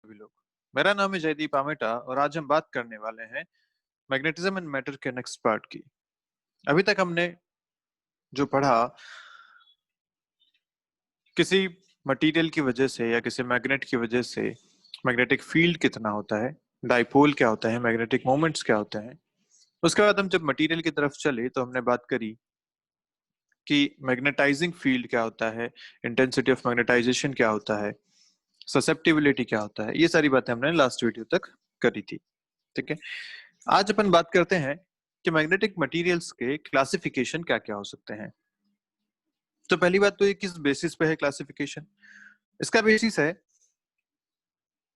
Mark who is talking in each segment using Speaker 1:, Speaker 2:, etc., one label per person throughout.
Speaker 1: सभी लोग। मेरा नाम है जयदीप आमेटा और आज हम बात करने वाले हैं मैग्नेटिज्म एंड मैटर के नेक्स्ट पार्ट की। अभी तक हमने जो पढ़ा, किसी मटेरियल की वजह से या किसी मैग्नेट की वजह से मैग्नेटिक फील्ड कितना होता है, डाइपोल क्या होता है, मैग्नेटिक मोमेंट्स क्या होते हैं। उसके बाद हम जब मटेरियल की तरफ चले तो हमने बात करी कि मैग्नेटाइजिंग फील्ड क्या होता है, इंटेंसिटी ऑफ मैग्नेटाइजेशन क्या होता है, ससेप्टिबिलिटी क्या होता है। ये सारी बातें हमने लास्ट वीडियो तक करी थी। ठीक है, आज अपन बात करते हैं कि मैग्नेटिक मटेरियल्स के क्लासिफिकेशन क्या क्या हो सकते हैं। तो पहली बात तो ये किस बेसिस पे है क्लासिफिकेशन। इसका बेसिस है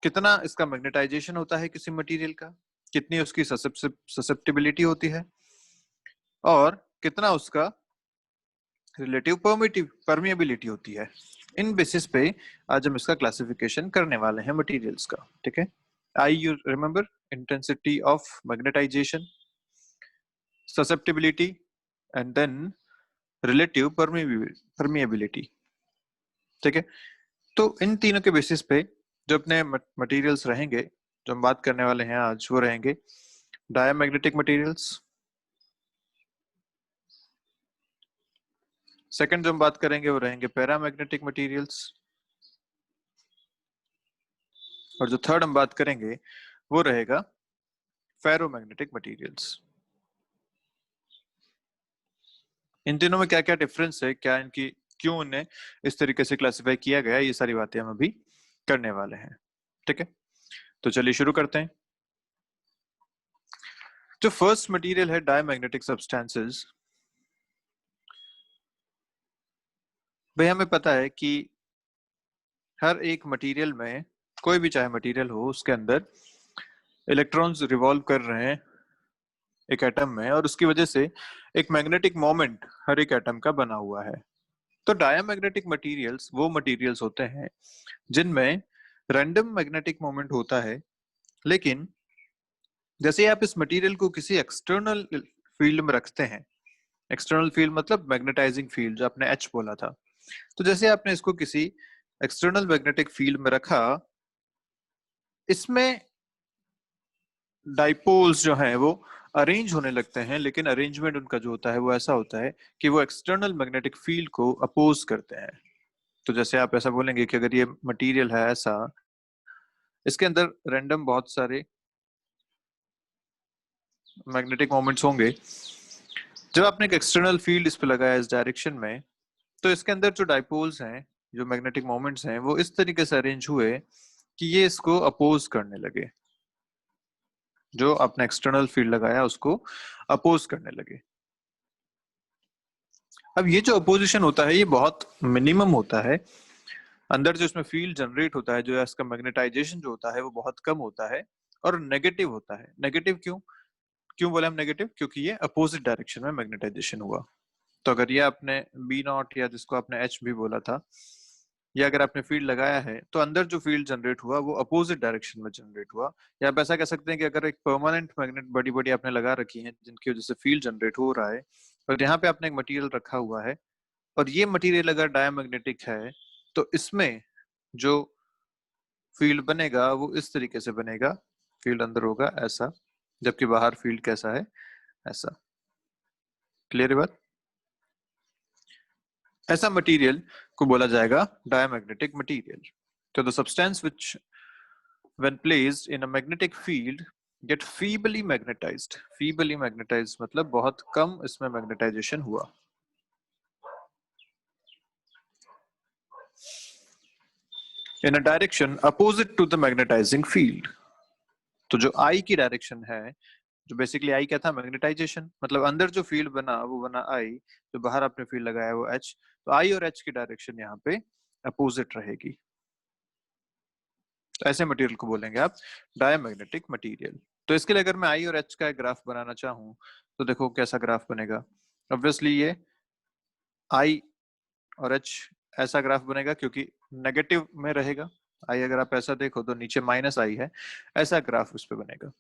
Speaker 1: कितना इसका मैग्नेटाइजेशन होता है किसी मटेरियल का, कितनी उसकी ससेप्टिबिलिटी होती है और कितना उसका रिलेटिव परमिएबिलिटी होती है। इन बेसिस पे आज हम इसका क्लासिफिकेशन करने वाले हैं मटेरियल्स का। ठीक है, I you remember intensity of magnetisation, susceptibility and then relative permeability। ठीक है, तो इन तीनों के बेसिस पे जो अपने मटेरियल्स रहेंगे, जो हम बात करने वाले हैं आज, वो रहेंगे डायमैग्नेटिक मटेरियल्स। सेकंड जो हम बात करेंगे वो रहेंगे पैरामैग्नेटिक मटेरियल्स। और जो थर्ड हम बात करेंगे वो रहेगा फेरोमैग्नेटिक मटेरियल्स। इन तीनों में क्या क्या डिफरेंस है, क्या इनकी क्यों इन्हें इस तरीके से क्लासिफाई किया गया, ये सारी बातें हम अभी करने वाले हैं। ठीक है, तो चलिए शुरू करते हैं। जो फर्स्ट मटेरियल है डायमैग्नेटिक सब्सटेंसेस, भाई हमें पता है कि हर एक मटेरियल में, कोई भी चाहे मटेरियल हो, उसके अंदर इलेक्ट्रॉन्स रिवॉल्व कर रहे हैं एक एटम में और उसकी वजह से एक मैग्नेटिक मोमेंट हर एक एटम का बना हुआ है। तो डायमैग्नेटिक मटेरियल्स वो मटेरियल्स होते हैं जिनमें रैंडम मैग्नेटिक मोमेंट होता है, लेकिन जैसे आप इस मटेरियल को किसी एक्सटर्नल फील्ड में रखते हैं, एक्सटर्नल फील्ड मतलब मैग्नेटाइजिंग फील्ड जो आपने एच बोला था, तो जैसे आपने इसको किसी एक्सटर्नल मैग्नेटिक फील्ड में रखा, इसमें डाइपोल्स जो हैं वो अरेंज होने लगते हैं, लेकिन अरेंजमेंट उनका जो होता है वो ऐसा होता है कि वो एक्सटर्नल मैग्नेटिक फील्ड को अपोज करते हैं। तो जैसे आप ऐसा बोलेंगे कि अगर ये मटेरियल है ऐसा, इसके अंदर रैंडम बहुत सारे मैग्नेटिक मोमेंट्स होंगे, जब आपने एक एक्सटर्नल फील्ड इस पे लगाया इस डायरेक्शन में, तो इसके अंदर जो डाइपोल्स हैं, जो मैग्नेटिक मोमेंट्स हैं, वो इस तरीके से अरेंज हुए कि ये इसको अपोज करने लगे, जो आपने एक्सटर्नल फील्ड लगाया उसको अपोज करने लगे। अब ये जो अपोजिशन होता है ये बहुत मिनिमम होता है, अंदर जो इसमें फील्ड जनरेट होता है, जो इसका मैग्नेटाइजेशन जो होता है वो बहुत कम होता है और नेगेटिव होता है। नेगेटिव क्यों क्यों बोले हम नेगेटिव? क्योंकि ये अपोजिट डायरेक्शन में मैग्नेटाइजेशन हुआ। तो अगर ये आपने बी नॉट या जिसको आपने एच भी बोला था, या अगर आपने फील्ड लगाया है तो अंदर जो फील्ड जनरेट हुआ वो अपोजिट डायरेक्शन में जनरेट हुआ। या आप ऐसा कह सकते हैं कि अगर एक परमानेंट मैग्नेट बड़ी बड़ी आपने लगा रखी है जिनकी वजह से फील्ड जनरेट हो रहा है, और यहाँ पे आपने एक मटेरियल रखा हुआ है और ये मटेरियल अगर डायमैग्नेटिक है, तो इसमें जो फील्ड बनेगा वो इस तरीके से बनेगा, फील्ड अंदर होगा ऐसा, जबकि बाहर फील्ड कैसा है, ऐसा। क्लियर है बात? ऐसा मटेरियल को बोला जाएगा डायमैग्नेटिक मटेरियल। तो the substance which when placed in a magnetic field get feebly magnetized। feebly magnetized मतलब बहुत कम इसमें मैग्नेटाइजेशन हुआ। in a direction opposite to the magnetizing field। तो जो I की डायरेक्शन है, जो बेसिकली I क्या था, मैग्नेटाइजेशन, मतलब अंदर जो फील्ड बना वो बना I, जो बाहर आपने फील्ड लगाया वो H। तो I और H की डायरेक्शन यहाँ पे अपोजिट रहेगी। तो ऐसे मटेरियल को बोलेंगे आप डायमैग्नेटिक मटेरियल। तो इसके लिए अगर मैं I और H का एक ग्राफ बनाना चाहूँ तो देखो कैसा ग्राफ बनेगा। ऑब्वियसली ये I और H ऐसा ग्राफ बनेगा क्योंकि नेगेटिव में रहेगा। I अगर आप ऐसा देखो तो नीचे माइनस I है, ऐसा ग्राफ उस पे बनेगा,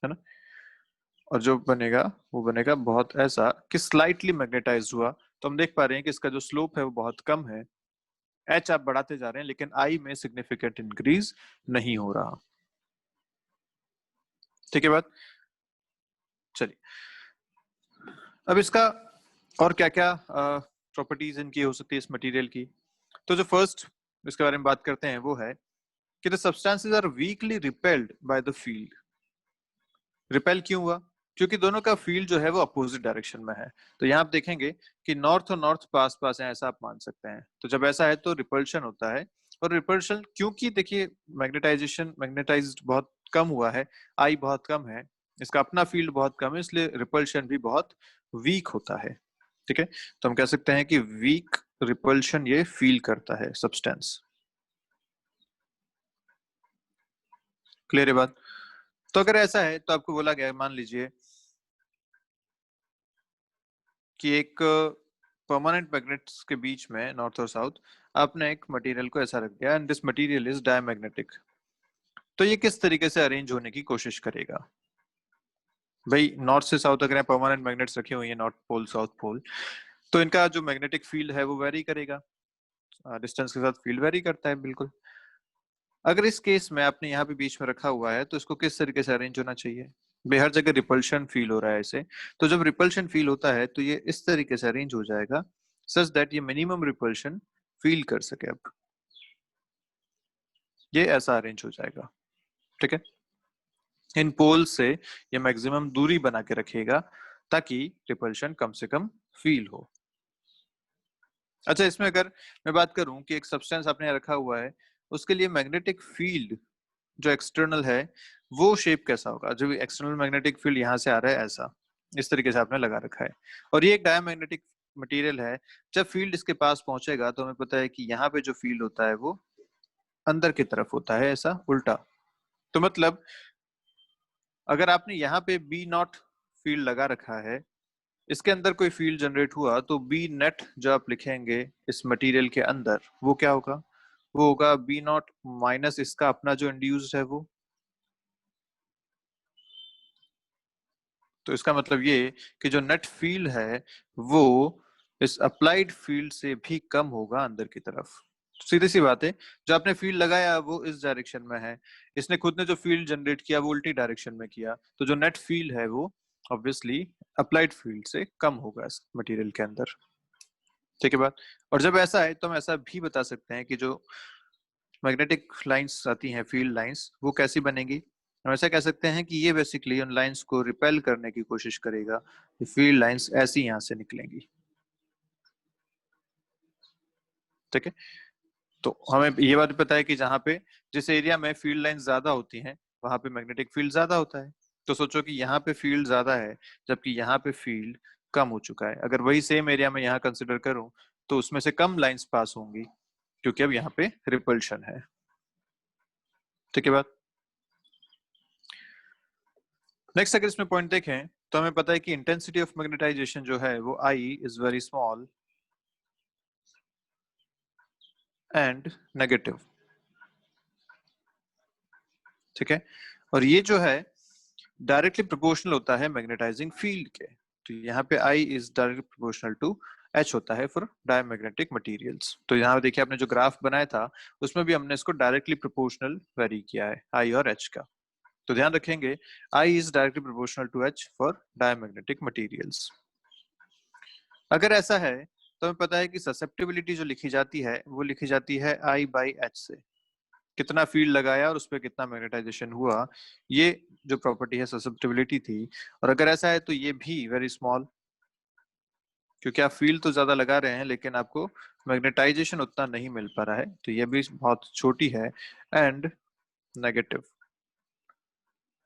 Speaker 1: है ना। और जो बनेगा वो बनेगा बहुत ऐसा कि स्लाइटली मैग्नेटाइज हुआ। तो हम देख पा रहे हैं कि इसका जो स्लोप है वो बहुत कम है, एच आप बढ़ाते जा रहे हैं लेकिन आई में सिग्निफिकेंट इंक्रीज नहीं हो रहा। ठीक है बात। चलिए अब इसका और क्या क्या प्रॉपर्टीज इनकी हो सकती है इस मटेरियल की। तो जो फर्स्ट इसके बारे में बात करते हैं वो है कि the substances are weakly repelled by the field. Repel क्यों हुआ? क्योंकि दोनों का फील्ड जो है वो अपोजिट डायरेक्शन में है। तो यहाँ आप देखेंगे कि नॉर्थ और नॉर्थ पास पास है, ऐसा आप मान सकते हैं। तो जब ऐसा है तो रिपल्शन होता है। और रिपल्शन क्योंकि देखिए मैग्नेटाइजेशन मैग्नेटाइज्ड बहुत कम हुआ है, आई बहुत कम है, इसका अपना फील्ड बहुत कम है, इसलिए रिपल्शन भी बहुत वीक होता है। ठीक है, तो हम कह सकते हैं कि वीक रिपल्शन ये फील करता है सब्सटेंस। क्लियर है बात? तो अगर ऐसा है तो आपको बोला गया, मान लीजिए कि एक परमानेंट मैग्नेट्स के बीच में नॉर्थ और साउथ आपने एक मटेरियल को ऐसा रख दिया and this material is diamagnetic. तो ये किस तरीके से अरेंज होने की कोशिश करेगा? भाई नॉर्थ से साउथ अगर परमानेंट मैग्नेट्स रखे हुए हैं, नॉर्थ पोल साउथ पोल, तो इनका जो मैग्नेटिक फील्ड है वो वेरी करेगा, डिस्टेंस के साथ फील्ड वेरी करता है बिल्कुल। अगर इस केस में आपने यहाँ पे बीच में रखा हुआ है तो इसको किस तरीके से अरेंज होना चाहिए? भाई हर जगह रिपल्शन फील हो रहा है इसे, तो जब रिपल्शन फील होता है तो ये इस तरीके से अरेंज हो जाएगा सच दैट ये मिनिमम रिपल्शन फील कर सके। अब ये ऐसा अरेंज हो जाएगा। ठीक है, इन पोल से ये मैक्सिमम दूरी बना के रखेगा ताकि रिपल्शन कम से कम फील हो। अच्छा, इसमें अगर मैं बात करूं कि एक सब्सटेंस आपने रखा हुआ है, उसके लिए मैग्नेटिक फील्ड जो एक्सटर्नल है वो शेप कैसा होगा? जो एक्सटर्नल मैग्नेटिक फील्ड यहाँ से आ रहा है ऐसा, इस तरीके से आपने लगा रखा है, और ये एक डायमैग्नेटिक मटेरियल है। जब फील्ड इसके पास पहुंचेगा तो हमें पता है कि यहाँ पे जो फील्ड होता है वो अंदर की तरफ होता है, ऐसा उल्टा। तो मतलब अगर आपने यहाँ पे बी नॉट फील्ड लगा रखा है, इसके अंदर कोई फील्ड जनरेट हुआ तो बी नेट जो आप लिखेंगे इस मटेरियल के अंदर वो क्या होगा? वो होगा बी नॉट माइनस इसका अपना जो इंड्यूस्ड है वो। तो इसका मतलब ये कि जो नेट फील्ड है वो इस अप्लाइड फील्ड से भी कम होगा अंदर की तरफ। सीधी सी बात है, जो आपने फील्ड लगाया वो इस डायरेक्शन में है, इसने खुद ने जो फील्ड जनरेट किया वो उल्टी डायरेक्शन में किया, तो जो नेट फील्ड है वो ऑब्वियसली अप्लाइड फील्ड से कम होगा इस मटेरियल के अंदर। ठीक है बात। और जब ऐसा है तो हम ऐसा भी बता सकते हैं कि जो मैग्नेटिक लाइंस आती हैं, फील्ड लाइंस, वो कैसी बनेगी? हम ऐसा कह सकते हैं कि ये बेसिकली उन लाइंस को रिपेल करने की कोशिश करेगा, फील्ड लाइंस ऐसी यहाँ से निकलेंगी। ठीक है, तो हमें ये बात पता है कि जहाँ पे जिस एरिया में फील्ड लाइंस ज्यादा होती हैं वहां पे मैग्नेटिक फील्ड ज्यादा होता है। तो सोचो कि यहाँ पे फील्ड ज्यादा है जबकि यहाँ पे फील्ड कम हो चुका है। अगर वही सेम एरिया में यहाँ कंसिडर करूं तो उसमें से कम लाइंस पास होंगी क्योंकि अब यहाँ पे रिपल्शन है। ठीक है बात। नेक्स्ट अगर इसमें पॉइंट देखें तो हमें पता है कि इंटेंसिटी ऑफ मैग्नेटाइजेशन जो है वो I is very small and negative. ठीक है, और ये जो है डायरेक्टली प्रोपोर्शनल होता है मैग्नेटाइजिंग फील्ड के। तो यहाँ पे I is directly proportional to H होता है फॉर डायमैग्नेटिक मटेरियल्स। तो यहाँ देखिए आपने जो ग्राफ बनाया था उसमें भी हमने इसको डायरेक्टली प्रोपोर्शनल वेरी किया है आई और एच का। तो ध्यान रखेंगे I is directly proportional to H for diamagnetic materials. अगर ऐसा है तो हमें पता है कि ससेप्टिबिलिटी जो लिखी जाती है वो लिखी जाती है आई बाई एच से। कितना फील्ड लगाया और उस पर कितना मैग्नेटाइजेशन हुआ, ये जो प्रॉपर्टी है ससेप्टिबिलिटी थी। और अगर ऐसा है तो ये भी वेरी स्मॉल, क्योंकि आप फील्ड तो ज्यादा लगा रहे हैं लेकिन आपको मैग्नेटाइजेशन उतना नहीं मिल पा रहा है, तो ये भी बहुत छोटी है। And negative.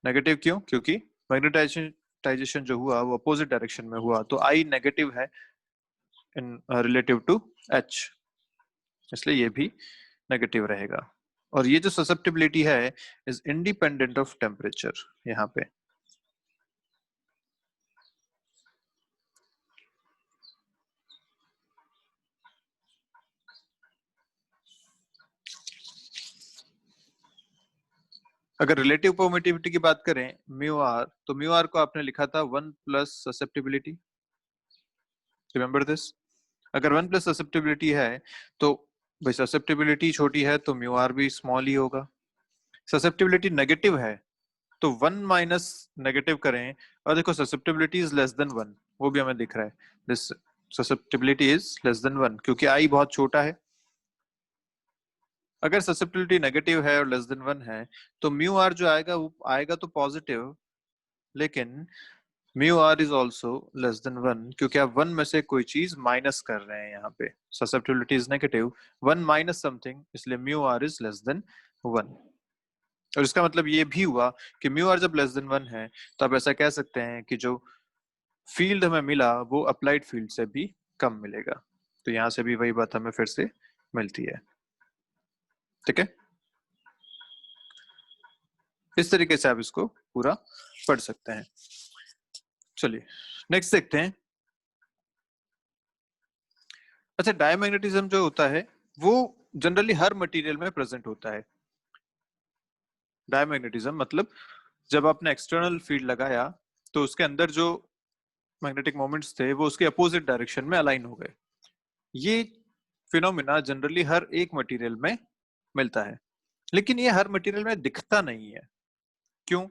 Speaker 1: नेगेटिव क्यों? क्योंकि मैग्नेटाइजेशन जो हुआ वो अपोजिट डायरेक्शन में हुआ, तो आई नेगेटिव है इन रिलेटिव टू एच, इसलिए ये भी नेगेटिव रहेगा। और ये जो ससेप्टिबिलिटी है इज इंडिपेंडेंट ऑफ टेम्परेचर। यहाँ पे अगर रिलेटिव परमिटिविटी की बात करें म्यू आर, तो म्यू आर को आपने लिखा था 1 प्लस ससेप्टिबिलिटी। Remember this. अगर 1 प्लस ससेप्टिबिलिटी है तो भाई ससेप्टिबिलिटी छोटी है तो म्यू आर भी स्मॉल ही होगा। ससेप्टिबिलिटी नेगेटिव है तो 1 माइनस नेगेटिव करें और देखो ससेप्टिबिलिटी इज लेस देन 1, वो भी हमें दिख रहा है। This susceptibility is less than 1 क्योंकि आई बहुत छोटा है। अगर ससेप्टिबिलिटी नेगेटिव है और लेस देन 1 है तो म्यू आर जो आएगा वो आएगा तो पॉजिटिव, लेकिन mu R is also less than 1 क्योंकि आप 1 में से कोई चीज माइनस कर रहे हैं। यहाँ पे susceptibility is negative, 1 minus something, इसलिए mu R is less than 1। और इसका मतलब ये भी हुआ कि म्यू आर जब लेस देन 1 है तो आप ऐसा कह सकते हैं कि जो फील्ड हमें मिला वो अप्लाइड फील्ड से भी कम मिलेगा। तो यहां से भी वही बात हमें फिर से मिलती है। ठीक है, इस तरीके से आप इसको पूरा पढ़ सकते हैं। चलिए नेक्स्ट देखते हैं। अच्छा, डायमैग्नेटिज्म जो होता है वो जनरली हर मटेरियल में प्रेजेंट होता है। डायमैग्नेटिज्म मतलब जब आपने एक्सटर्नल फील्ड लगाया तो उसके अंदर जो मैग्नेटिक मोमेंट्स थे वो उसके अपोजिट डायरेक्शन में अलाइन हो गए। ये फिनोमिना जनरली हर एक मटेरियल में मिलता है, लेकिन ये हर मटेरियल में दिखता नहीं है। क्यों?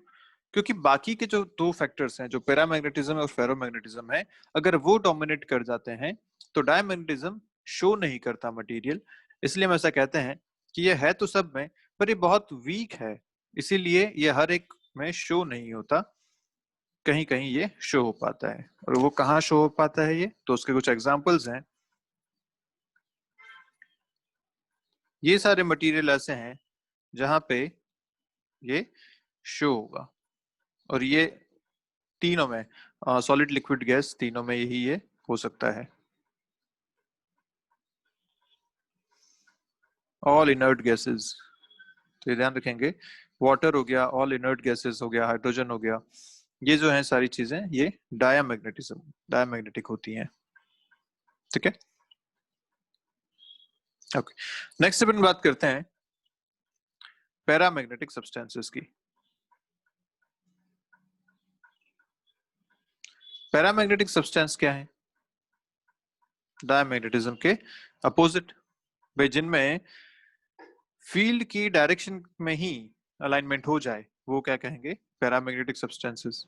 Speaker 1: क्योंकि बाकी के जो दो फैक्टर्स हैं, जो पैरामैग्नेटिज्म और फेरोमैग्नेटिज्म है, अगर वो डोमिनेट कर जाते हैं तो डायमैग्नेटिज्म शो नहीं करता मटेरियल। इसलिए हम ऐसा कहते हैं कि ये है तो सब में, पर ये बहुत वीक है, इसीलिए ये हर एक में शो नहीं होता, कहीं कहीं ये शो हो पाता है। और वो कहाँ शो हो पाता है ये, तो उसके कुछ एग्जांपल्स हैं। ये सारे मटेरियल ऐसे हैं जहां पे ये शो होगा, और ये तीनों में सॉलिड लिक्विड गैस तीनों में यही ये हो सकता है। ऑल इनर्ट गैसेस, तो ये ध्यान रखेंगे, वाटर हो गया, ऑल इनर्ट गैसेस हो गया, हाइड्रोजन हो गया, ये जो है सारी चीजें ये डायमैग्नेटिक होती हैं। ठीक है, ओके। नेक्स्ट अपन बात करते हैं पैरामैग्नेटिक सब्सटेंसेस की। पैरामैग्नेटिक सब्सटेंस क्या है? डायमैग्नेटिज्म के अपोजिट, भाई जिनमें फील्ड की डायरेक्शन में ही अलाइनमेंट हो जाए वो क्या कहेंगे? Paramagnetic substances.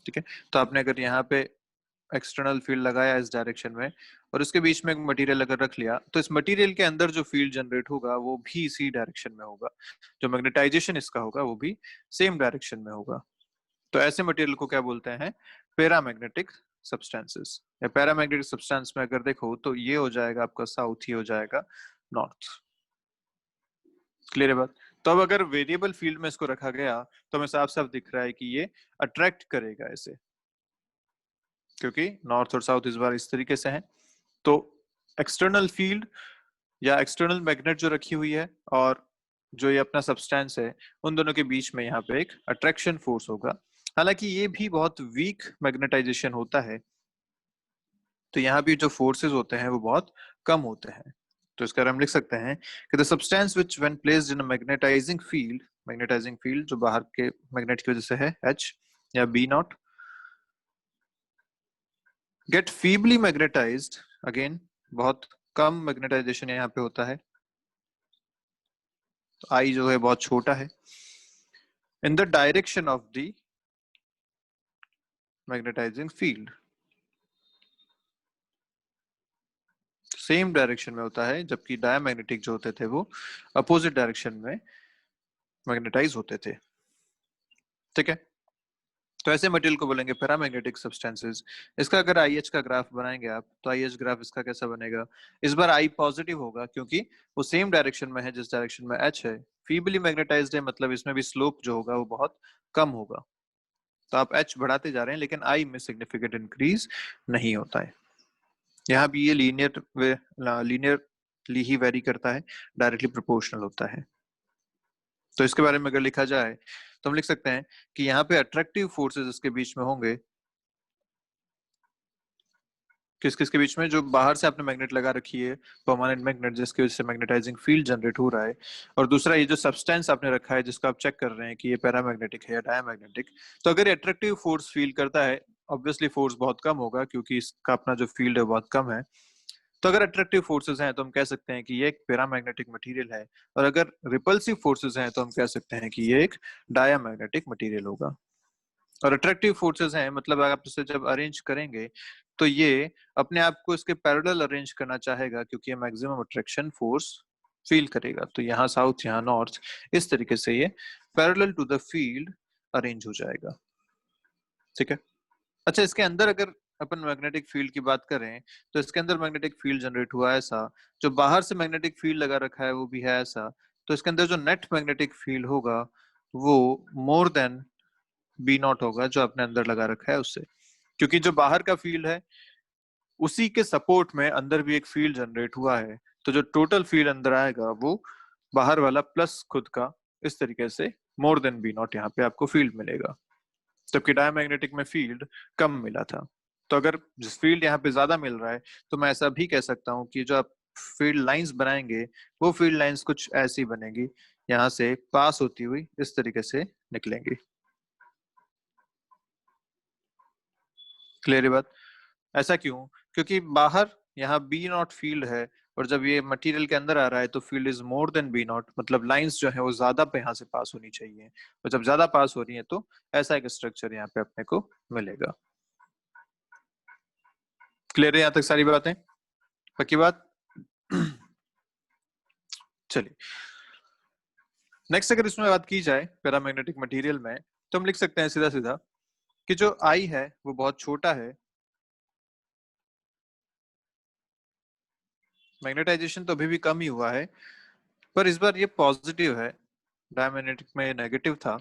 Speaker 1: ठीक है, तो आपने अगर यहाँ पे एक्सटर्नल फील्ड लगाया इस डायरेक्शन में और उसके बीच में एक मटेरियल अगर रख लिया तो इस मटेरियल के अंदर जो फील्ड जनरेट होगा वो भी इसी डायरेक्शन में होगा, जो मैग्नेटाइजेशन इसका होगा वो भी सेम डायरेक्शन में होगा। तो ऐसे मटेरियल को क्या बोलते हैं? Paramagnetic substances. या पैरामैग्नेटिक सब्सटेंस में अगर देखो तो ये हो जाएगा आपका साउथ, ही हो जाएगा नॉर्थ। क्लियर है बात? तो अब अगर वेरिएबल फील्ड में इसको रखा गया तो हमें साफ साफ दिख रहा है कि ये अट्रैक्ट करेगा इसे, क्योंकि नॉर्थ और साउथ इस बार इस तरीके से है। तो एक्सटर्नल फील्ड या एक्सटर्नल मैग्नेट जो रखी हुई है और जो ये अपना सब्सटेंस है, उन दोनों के बीच में यहाँ पे एक अट्रैक्शन फोर्स होगा। हालांकि ये भी बहुत वीक मैग्नेटाइजेशन होता है, तो यहाँ भी जो फोर्सेस होते हैं वो बहुत कम होते हैं। तो इसका हम लिख सकते हैं कि the substance which when placed in a magnetising field जो बाहर के मैग्नेट की वजह से है H या B nought, get feebly magnetised, again बहुत कम मैग्नेटाइजेशन यहाँ पे होता है, तो I जो है बहुत छोटा है, in the direction of the magnetising field, same direction में होता है, जबकि डायमैग्नेटिक जो होते थे वो अपोजिट डायरेक्शन में मैग्नेटाइज होते थे। ठीक है, तो ऐसे मटेरियल को बोलेंगे पैरामैग्नेटिक सब्सटेंसेस। इसका अगर आईएच का ग्राफ बनाएंगे आप तो आईएच ग्राफ इसका कैसा बनेगा? इस बार आई पॉजिटिव होगा क्योंकि वो सेम डायरेक्शन में है जिस डायरेक्शन में एच है। फीबली मैग्नेटाइज्ड है मतलब इसमें भी स्लोप जो होगा वो बहुत कम होगा। तो आप एच बढ़ाते जा रहे हैं लेकिन आई में सिग्निफिकेंट इंक्रीज नहीं होता है। यहाँ भी ये लीनियरली ही वेरी करता है, डायरेक्टली प्रोपोर्शनल होता है। तो इसके बारे में अगर लिखा जाए तो हम लिख सकते हैं कि यहाँ पे अट्रैक्टिव फोर्सेस इसके बीच में होंगे। किस किस के बीच में? जो बाहर से आपने मैग्नेट लगा रखी है, परमानेंट मैग्नेट, जिसकी वजह से मैग्नेटाइजिंग फील्ड जनरेट हो रहा है, और दूसरा ये जो सब्सटेंस आपने रखा है जिसको आप चेक कर रहे हैं कि ये पैरामैग्नेटिक है या डायमैग्नेटिक। तो अगर अट्रैक्टिव फोर्स फील करता है, ऑब्वियसली फोर्स बहुत कम होगा क्योंकि इसका अपना जो फील्ड है बहुत कम है, तो अगर अट्रैक्टिव फोर्सेस हैं तो हम कह सकते हैं कि ये एक पैरामैग्नेटिक मटेरियल है, और अगर रिपल्सिव फोर्सेस हैं तो हम कह सकते हैं कि ये एक डायामैग्नेटिक मटेरियल होगा। और अट्रैक्टिव फोर्सेस हैं मतलब आप इसे जब अरेंज करेंगे तो ये अपने आप को इसके पैरेलल अरेंज करना चाहेगा, क्योंकि ये मैक्सिमम अट्रैक्शन फोर्स फील करेगा। तो यहाँ साउथ यहाँ नॉर्थ, इस तरीके से ये parallel to the field arrange हो जाएगा। ठीक है। अच्छा, इसके अंदर अगर अपन मैग्नेटिक फील्ड की बात करें तो इसके अंदर मैग्नेटिक फील्ड जनरेट हुआ है ऐसा, जो बाहर से मैग्नेटिक फील्ड लगा रखा है वो भी है ऐसा। तो इसके अंदर जो नेट मैग्नेटिक फील्ड होगा वो मोर देन बी नॉट होगा जो अपने अंदर लगा रखा है उससे, क्योंकि जो बाहर का फील्ड है उसी के सपोर्ट में अंदर भी एक फील्ड जनरेट हुआ है। तो जो टोटल फील्ड अंदर आएगा वो बाहर वाला प्लस खुद का, इस तरीके से मोर देन बी नॉट यहाँ पे आपको फील्ड मिलेगा, जबकि डायमैग्नेटिक में फील्ड कम मिला था। तो अगर जिस फील्ड यहाँ पे ज्यादा मिल रहा है तो मैं ऐसा भी कह सकता हूँ कि जो आप फील्ड लाइंस बनाएंगे वो फील्ड लाइंस कुछ ऐसी बनेगी, यहाँ से पास होती हुई इस तरीके से निकलेंगी। क्लियर है बात? ऐसा क्यों? क्योंकि बाहर यहाँ बी नॉट फील्ड है, और जब ये मटेरियल के अंदर आ रहा है तो field is more than B nought, मतलब लाइंस जो है वो ज्यादा पे यहाँ से पास होनी चाहिए, और जब ज्यादा पास हो रही है तो ऐसा एक स्ट्रक्चर यहाँ पे अपने को मिलेगा। क्लियर है यहाँ तक सारी बातें? पक्की बात? चलिए नेक्स्ट, अगर इसमें बात की जाए पैरामैग्नेटिक मटेरियल में तो हम लिख सकते हैं सीधा सीधा कि जो आई है वो बहुत छोटा है। मैग्नेटाइजेशन तो अभी भी कम ही हुआ है, पर इस बार ये पॉजिटिव है, डायमैग्नेटिक में नेगेटिव था।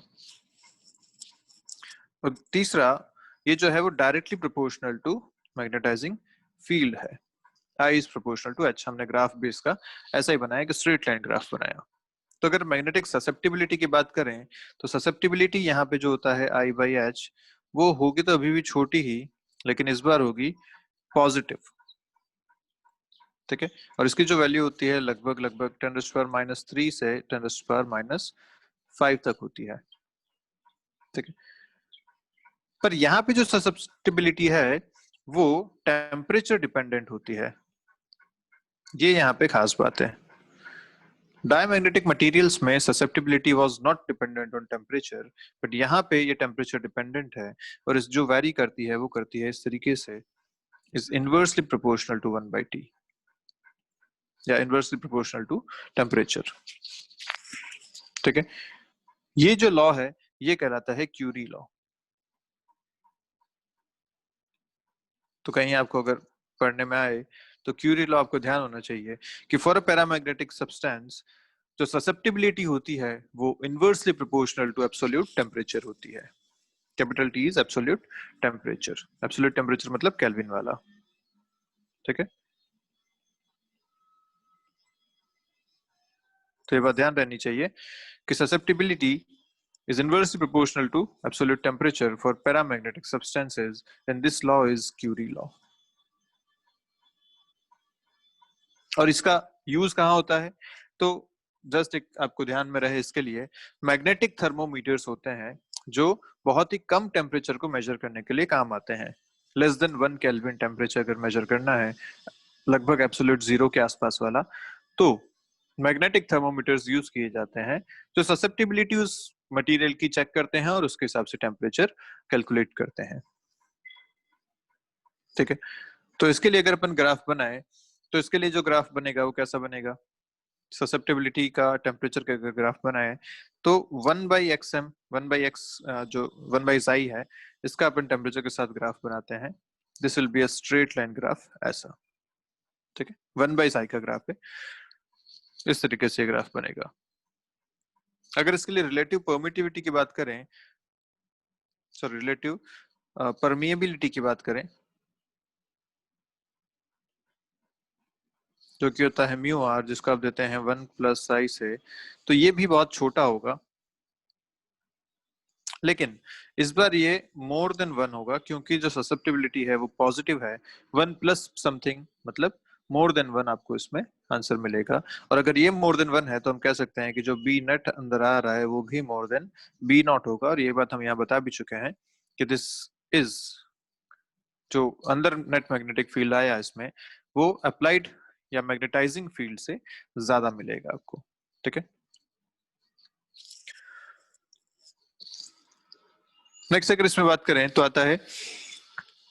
Speaker 1: और तीसरा, ये जो है वो directly proportional to magnetising field है। I is proportional to H. हमने ग्राफ भी इसका ऐसा ही बनाया कि स्ट्रेट लाइन ग्राफ बनाया। तो अगर मैग्नेटिक ससेप्टिबिलिटी की बात करें तो ससेप्टिबिलिटी यहाँ पे जो होता है आई बाई एच, वो होगी तो अभी भी छोटी ही, लेकिन इस बार होगी पॉजिटिव। ठीक है। और इसकी जो वैल्यू होती है लगभग लगभग 10⁻³ से 10⁻⁵ तक होती है। ठीक है। पर यहाँ पे जो ससेप्टिबिलिटी है वो टेम्परेचर डिपेंडेंट होती है, ये यहाँ पे खास बात है। डायमैग्नेटिक मटेरियल्स में susceptibility was not dependent on temperature, but यहाँ पे ये टेम्परेचर डिपेंडेंट है, और इस जो वैरी करती है वो करती है इस तरीके से, is inversely proportional to 1/T, या इनवर्सली प्रोपोर्शनल टू टेम्परेचर। ठीक है। ये जो लॉ है ये कहलाता है क्यूरी लॉ। तो कहीं आपको अगर पढ़ने में आए तो क्यूरी लॉ आपको ध्यान होना चाहिए कि फॉर अ पैरामैग्नेटिक सब्सटेंस जो ससेप्टिबिलिटी होती है वो inversely proportional to absolute temperature होती है। Capital T is absolute temperature. Absolute temperature मतलब केल्विन वाला। ठीक है। तो ये बात ध्यान रहनी चाहिए कि susceptibility is inversely proportional to absolute temperature for paramagnetic substances, and this law is Curie law. और इसका यूज कहाँ होता है? तो जस्ट एक आपको ध्यान में रहे इसके लिए, मैग्नेटिक थर्मोमीटर्स होते हैं जो बहुत ही कम टेम्परेचर को मेजर करने के लिए काम आते हैं। लेस देन 1 केल्विन टेम्परेचर अगर मेजर करना है, लगभग एब्सोल्यूट जीरो के आसपास वाला, तो मैग्नेटिक थर्मोमीटर्स यूज किए जाते हैं जो ससेप्टिबिलिटी उस मटेरियल की चेक करते हैं और उसके हिसाब से टेम्परेचर कैलकुलेट करते हैं। ठीक है। तो इसके लिए अगर अपन ग्राफ बनाए तो इसके लिए जो ग्राफ बनेगा वो कैसा बनेगा? ससेप्टिबिलिटी का टेम्परेचर का अगर ग्राफ बनाए तो 1/xm 1/x जो 1/xi है इसका अपन टेम्परेचर के साथ ग्राफ बनाते हैं। This will be a straight line graph ऐसा। ठीक है। 1/xi का ग्राफ है, इस तरीके से ग्राफ बनेगा। अगर इसके लिए रिलेटिव परमिटिविटी की बात करें, सॉरी रिलेटिव परमिएबिलिटी की बात करें, जो कि होता है म्यू आर, जिसको आप देते हैं 1+i से, तो ये भी बहुत छोटा होगा। लेकिन इस बार ये मोर देन 1 होगा, क्योंकि जो ससेप्टिबिलिटी है वो पॉजिटिव है। 1+ समथिंग मतलब मोर देन 1 आपको इसमें आंसर मिलेगा। और अगर ये मोर देन 1 है तो हम कह सकते हैं कि जो बी नेट अंदर आ रहा है वो भी मोर देन बी नॉट होगा। और ये बात हम यहाँ बता भी चुके हैं कि दिस इज जो अंदर नेट मैग्नेटिक फील्ड आया इसमें वो अप्लाइड या मैग्नेटाइजिंग फील्ड से ज्यादा मिलेगा आपको। ठीक है, नेक्स्ट अगर इसमें बात करें तो आता है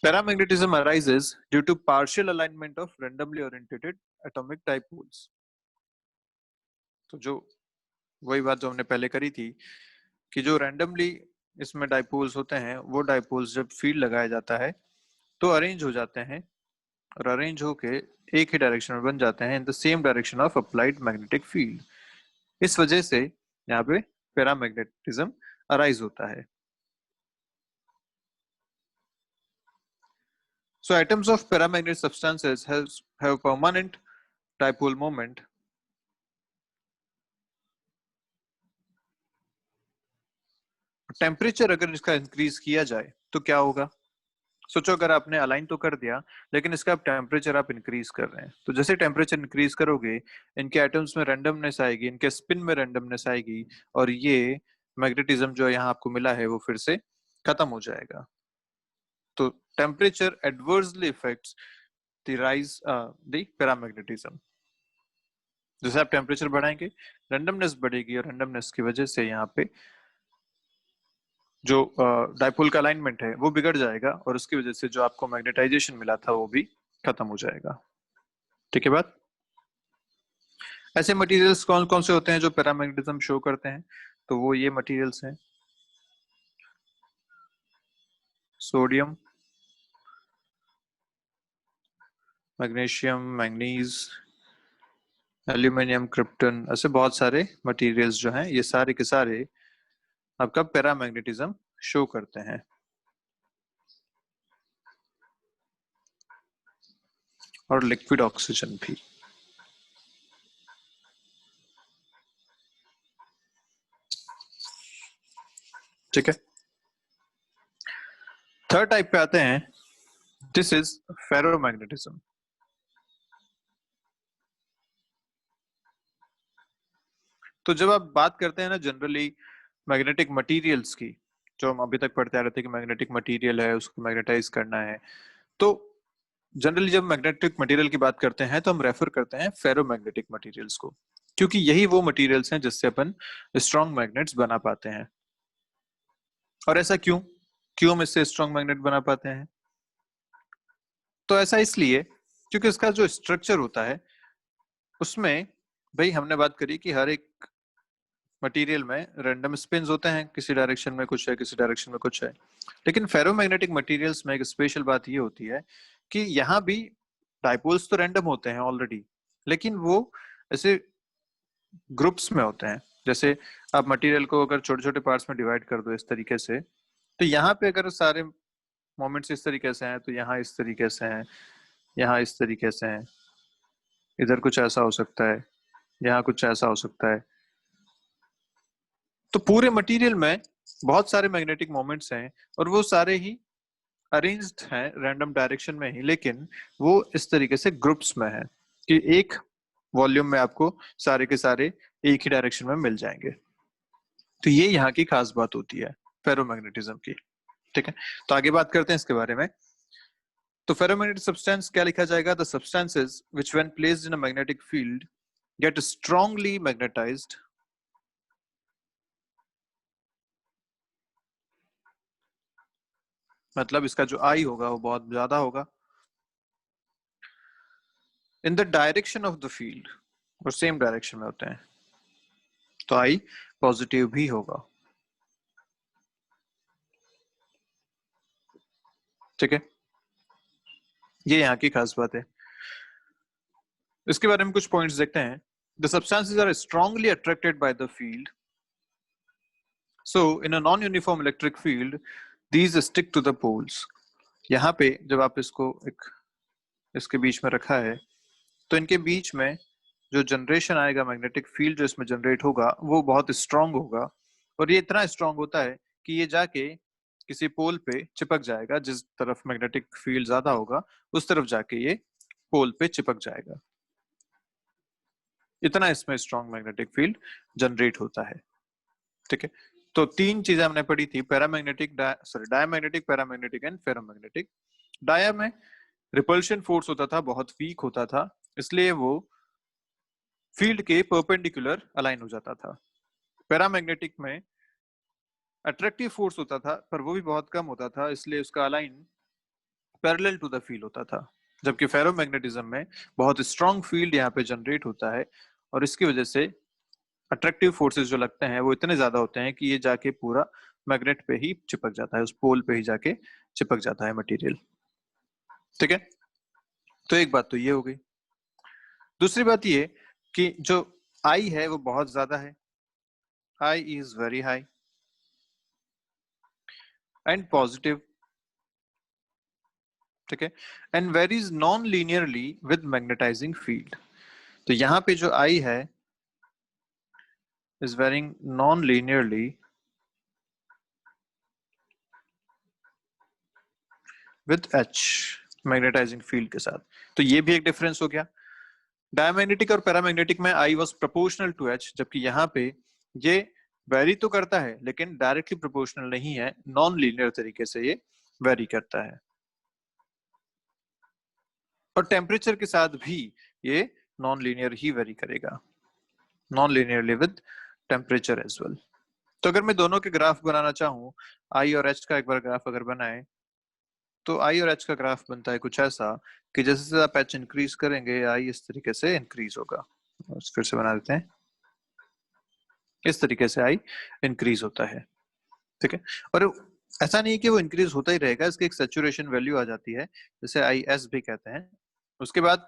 Speaker 1: paramagnetism arises due to partial alignment of randomly oriented atomic dipoles. तो जो वही बात जो हमने पहले करी थी कि जो रैंडमली इसमें डाइपोल्स होते हैं वो डाइपोल्स जब फील्ड लगाया जाता है तो अरेंज हो जाते हैं और अरेंज होके एक ही डायरेक्शन में बन जाते हैं in the same direction of applied magnetic field. इस वजह से यहाँ पे पैरामैग्नेटिज्म अराइज होता है। So atoms of paramagnetic substances have permanent dipole moment. Temperature अगर इसका इंक्रीज किया जाए तो क्या होगा? सोचो अगर आपने अलाइन तो कर दिया लेकिन इसका टेम्परेचर आप इंक्रीज कर रहे हैं, तो जैसे टेम्परेचर इंक्रीज करोगे इनके एटम्स में रैंडमनेस आएगी, इनके स्पिन में रैंडमनेस आएगी और ये मैग्नेटिज्म जो यहाँ आपको मिला है वो फिर से खत्म हो जाएगा। तो temperature adversely effects the rise the paramagnetism. जैसे आप टेम्परेचर बढ़ाएंगे रैंडमनेस बढ़ेगी और रैंडमनेस की वजह से यहाँ पे जो डाइपोल का अलाइनमेंट है वो बिगड़ जाएगा और उसकी वजह से जो आपको मैग्नेटाइजेशन मिला था वो भी खत्म हो जाएगा। ठीक है बात? ऐसे मटेरियल्स कौन कौन से होते हैं जो पैरामैग्नेटिज्म शो करते हैं? तो वो ये मटेरियल्स हैं, sodium, magnesium, manganese, aluminium, krypton, ऐसे बहुत सारे मटेरियल्स जो हैं ये सारे के सारे आपका पैरामैग्नेटिज्म शो करते हैं। और लिक्विड ऑक्सीजन भी। ठीक है, थर्ड टाइप पे आते हैं, दिस इज फेरोमैग्नेटिज्म। तो जब आप बात करते हैं ना जनरली मैग्नेटिक मटेरियल्स की, जो हम अभी तक पढ़ते आ रहे थे कि मैग्नेटिक मटेरियल है उसको मैग्नेटाइज करना है, तो जनरली जब मैग्नेटिक मटेरियल की बात करते हैं तो हम रेफर करते हैं फेरोमैग्नेटिक मटेरियल्स को, क्योंकि यही वो मटेरियल्स हैं जिससे अपन स्ट्रॉन्ग मैग्नेट्स बना पाते हैं। और ऐसा क्यों क्यों हम इससे स्ट्रॉन्ग मैग्नेट बना पाते हैं? तो ऐसा इसलिए क्योंकि इसका जो स्ट्रक्चर होता है उसमें, भाई हमने बात करी कि हर एक मटेरियल में रैंडम स्पिन्स होते हैं, किसी डायरेक्शन में कुछ है किसी डायरेक्शन में कुछ है, लेकिन फेरोमैग्नेटिक मटेरियल्स में एक स्पेशल बात ये होती है कि यहाँ भी डाइपोल्स तो रैंडम होते हैं ऑलरेडी, लेकिन वो ऐसे ग्रुप्स में होते हैं। जैसे आप मटेरियल को अगर छोटे छोटे पार्ट्स में डिवाइड कर दो इस तरीके से, तो यहाँ पे अगर सारे मोमेंट्स इस तरीके से हैं तो यहाँ इस तरीके से हैं, यहाँ इस तरीके से हैं, इधर कुछ ऐसा हो सकता है, यहाँ कुछ ऐसा हो सकता है। तो पूरे मटेरियल में बहुत सारे मैग्नेटिक मोमेंट्स हैं और वो सारे ही अरेंज्ड हैं रैंडम डायरेक्शन में ही, लेकिन वो इस तरीके से ग्रुप्स में है कि एक वॉल्यूम में आपको सारे के सारे एक ही डायरेक्शन में मिल जाएंगे। तो ये यहाँ की खास बात होती है फेरोमैग्नेटिज्म की। ठीक है, तो आगे बात करते हैं इसके बारे में। तो फेरोमैग्नेटिक सब्सटेंस क्या लिखा जाएगा? The substances which when placed in a magnetic field get strongly magnetised, मतलब इसका जो आई होगा वो बहुत ज्यादा होगा, in the direction of the field, और सेम डायरेक्शन में होते हैं तो आई पॉजिटिव भी होगा। ठीक है, ये यहाँ की खास बात है। इसके बारे में कुछ पॉइंट्स देखते हैं। The substances are strongly attracted by the field, so in a non uniform electric field these stick to the poles. यहाँ पे जब आप इसको एक इसके बीच में रखा है तो इनके बीच में जो जनरेशन आएगा, मैग्नेटिक फील्ड जो इसमें जनरेट होगा वो बहुत स्ट्रांग होगा, और ये इतना स्ट्रांग होता है कि ये जाके किसी पोल पे चिपक जाएगा, जिस तरफ मैग्नेटिक फील्ड ज्यादा होगा उस तरफ जाके ये पोल पे चिपक जाएगा। इतना इसमें स्ट्रांग मैग्नेटिक फील्ड जनरेट होता है। ठीक है, तो तीन चीजें हमने पढ़ी थी, paramagnetic diamagnetic, paramagnetic and ferromagnetic. Dia में रिपल्शन फोर्स होता था बहुत वीक होता था, इसलिए वो फील्ड के परपेंडिकुलर अलाइन हो जाता था। पैरामैग्नेटिक में अट्रैक्टिव फोर्स होता था पर वो भी बहुत कम होता था, इसलिए उसका align parallel to the field होता था। जबकि फेरोमैग्नेटिज्म में बहुत स्ट्रॉन्ग फील्ड यहाँ पे जनरेट होता है और इसकी वजह से अट्रैक्टिव फोर्सेस जो लगते हैं वो इतने ज्यादा होते हैं कि ये जाके पूरा मैग्नेट पे ही चिपक जाता है, उस पोल पे ही जाके चिपक जाता है मटेरियल। ठीक है, तो एक बात तो ये हो गई। दूसरी बात ये कि जो आई है वो बहुत ज्यादा है, I is very high and positive. ठीक है, and varies non linearly with magnetizing field. तो यहाँ पे जो आई है is varying non linearly with H, magnetizing field के साथ। तो ये भी एक डिफरेंस हो गया। डायमैग्नेटिक और पैरामैग्नेटिक में I was proportional to H, जबकि यहाँ पे ये वेरी तो करता है लेकिन डायरेक्टली प्रोपोर्शनल नहीं है, नॉन लीनियर तरीके से ये वेरी करता है। और टेम्परेचर के साथ भी ये नॉन लीनियर ही वेरी करेगा, non linearly with temperature as well. तो अगर मैं दोनों के ग्राफ बनाना चाहूँ, आई और एच का एक बार ग्राफ अगर बनाए, तो आई और एच का ग्राफ बनता है कुछ ऐसा कि जैसे जैसे आप एच इंक्रीज करेंगे आई इस तरीके से इंक्रीज होगा। फिर से बना देते हैं, इस तरीके से आई इंक्रीज होता है। ठीक है, और ऐसा नहीं कि वो इंक्रीज होता ही रहेगा, इसकी एक सेचुरेशन वैल्यू आ जाती है, जैसे आई एस भी कहते हैं। उसके बाद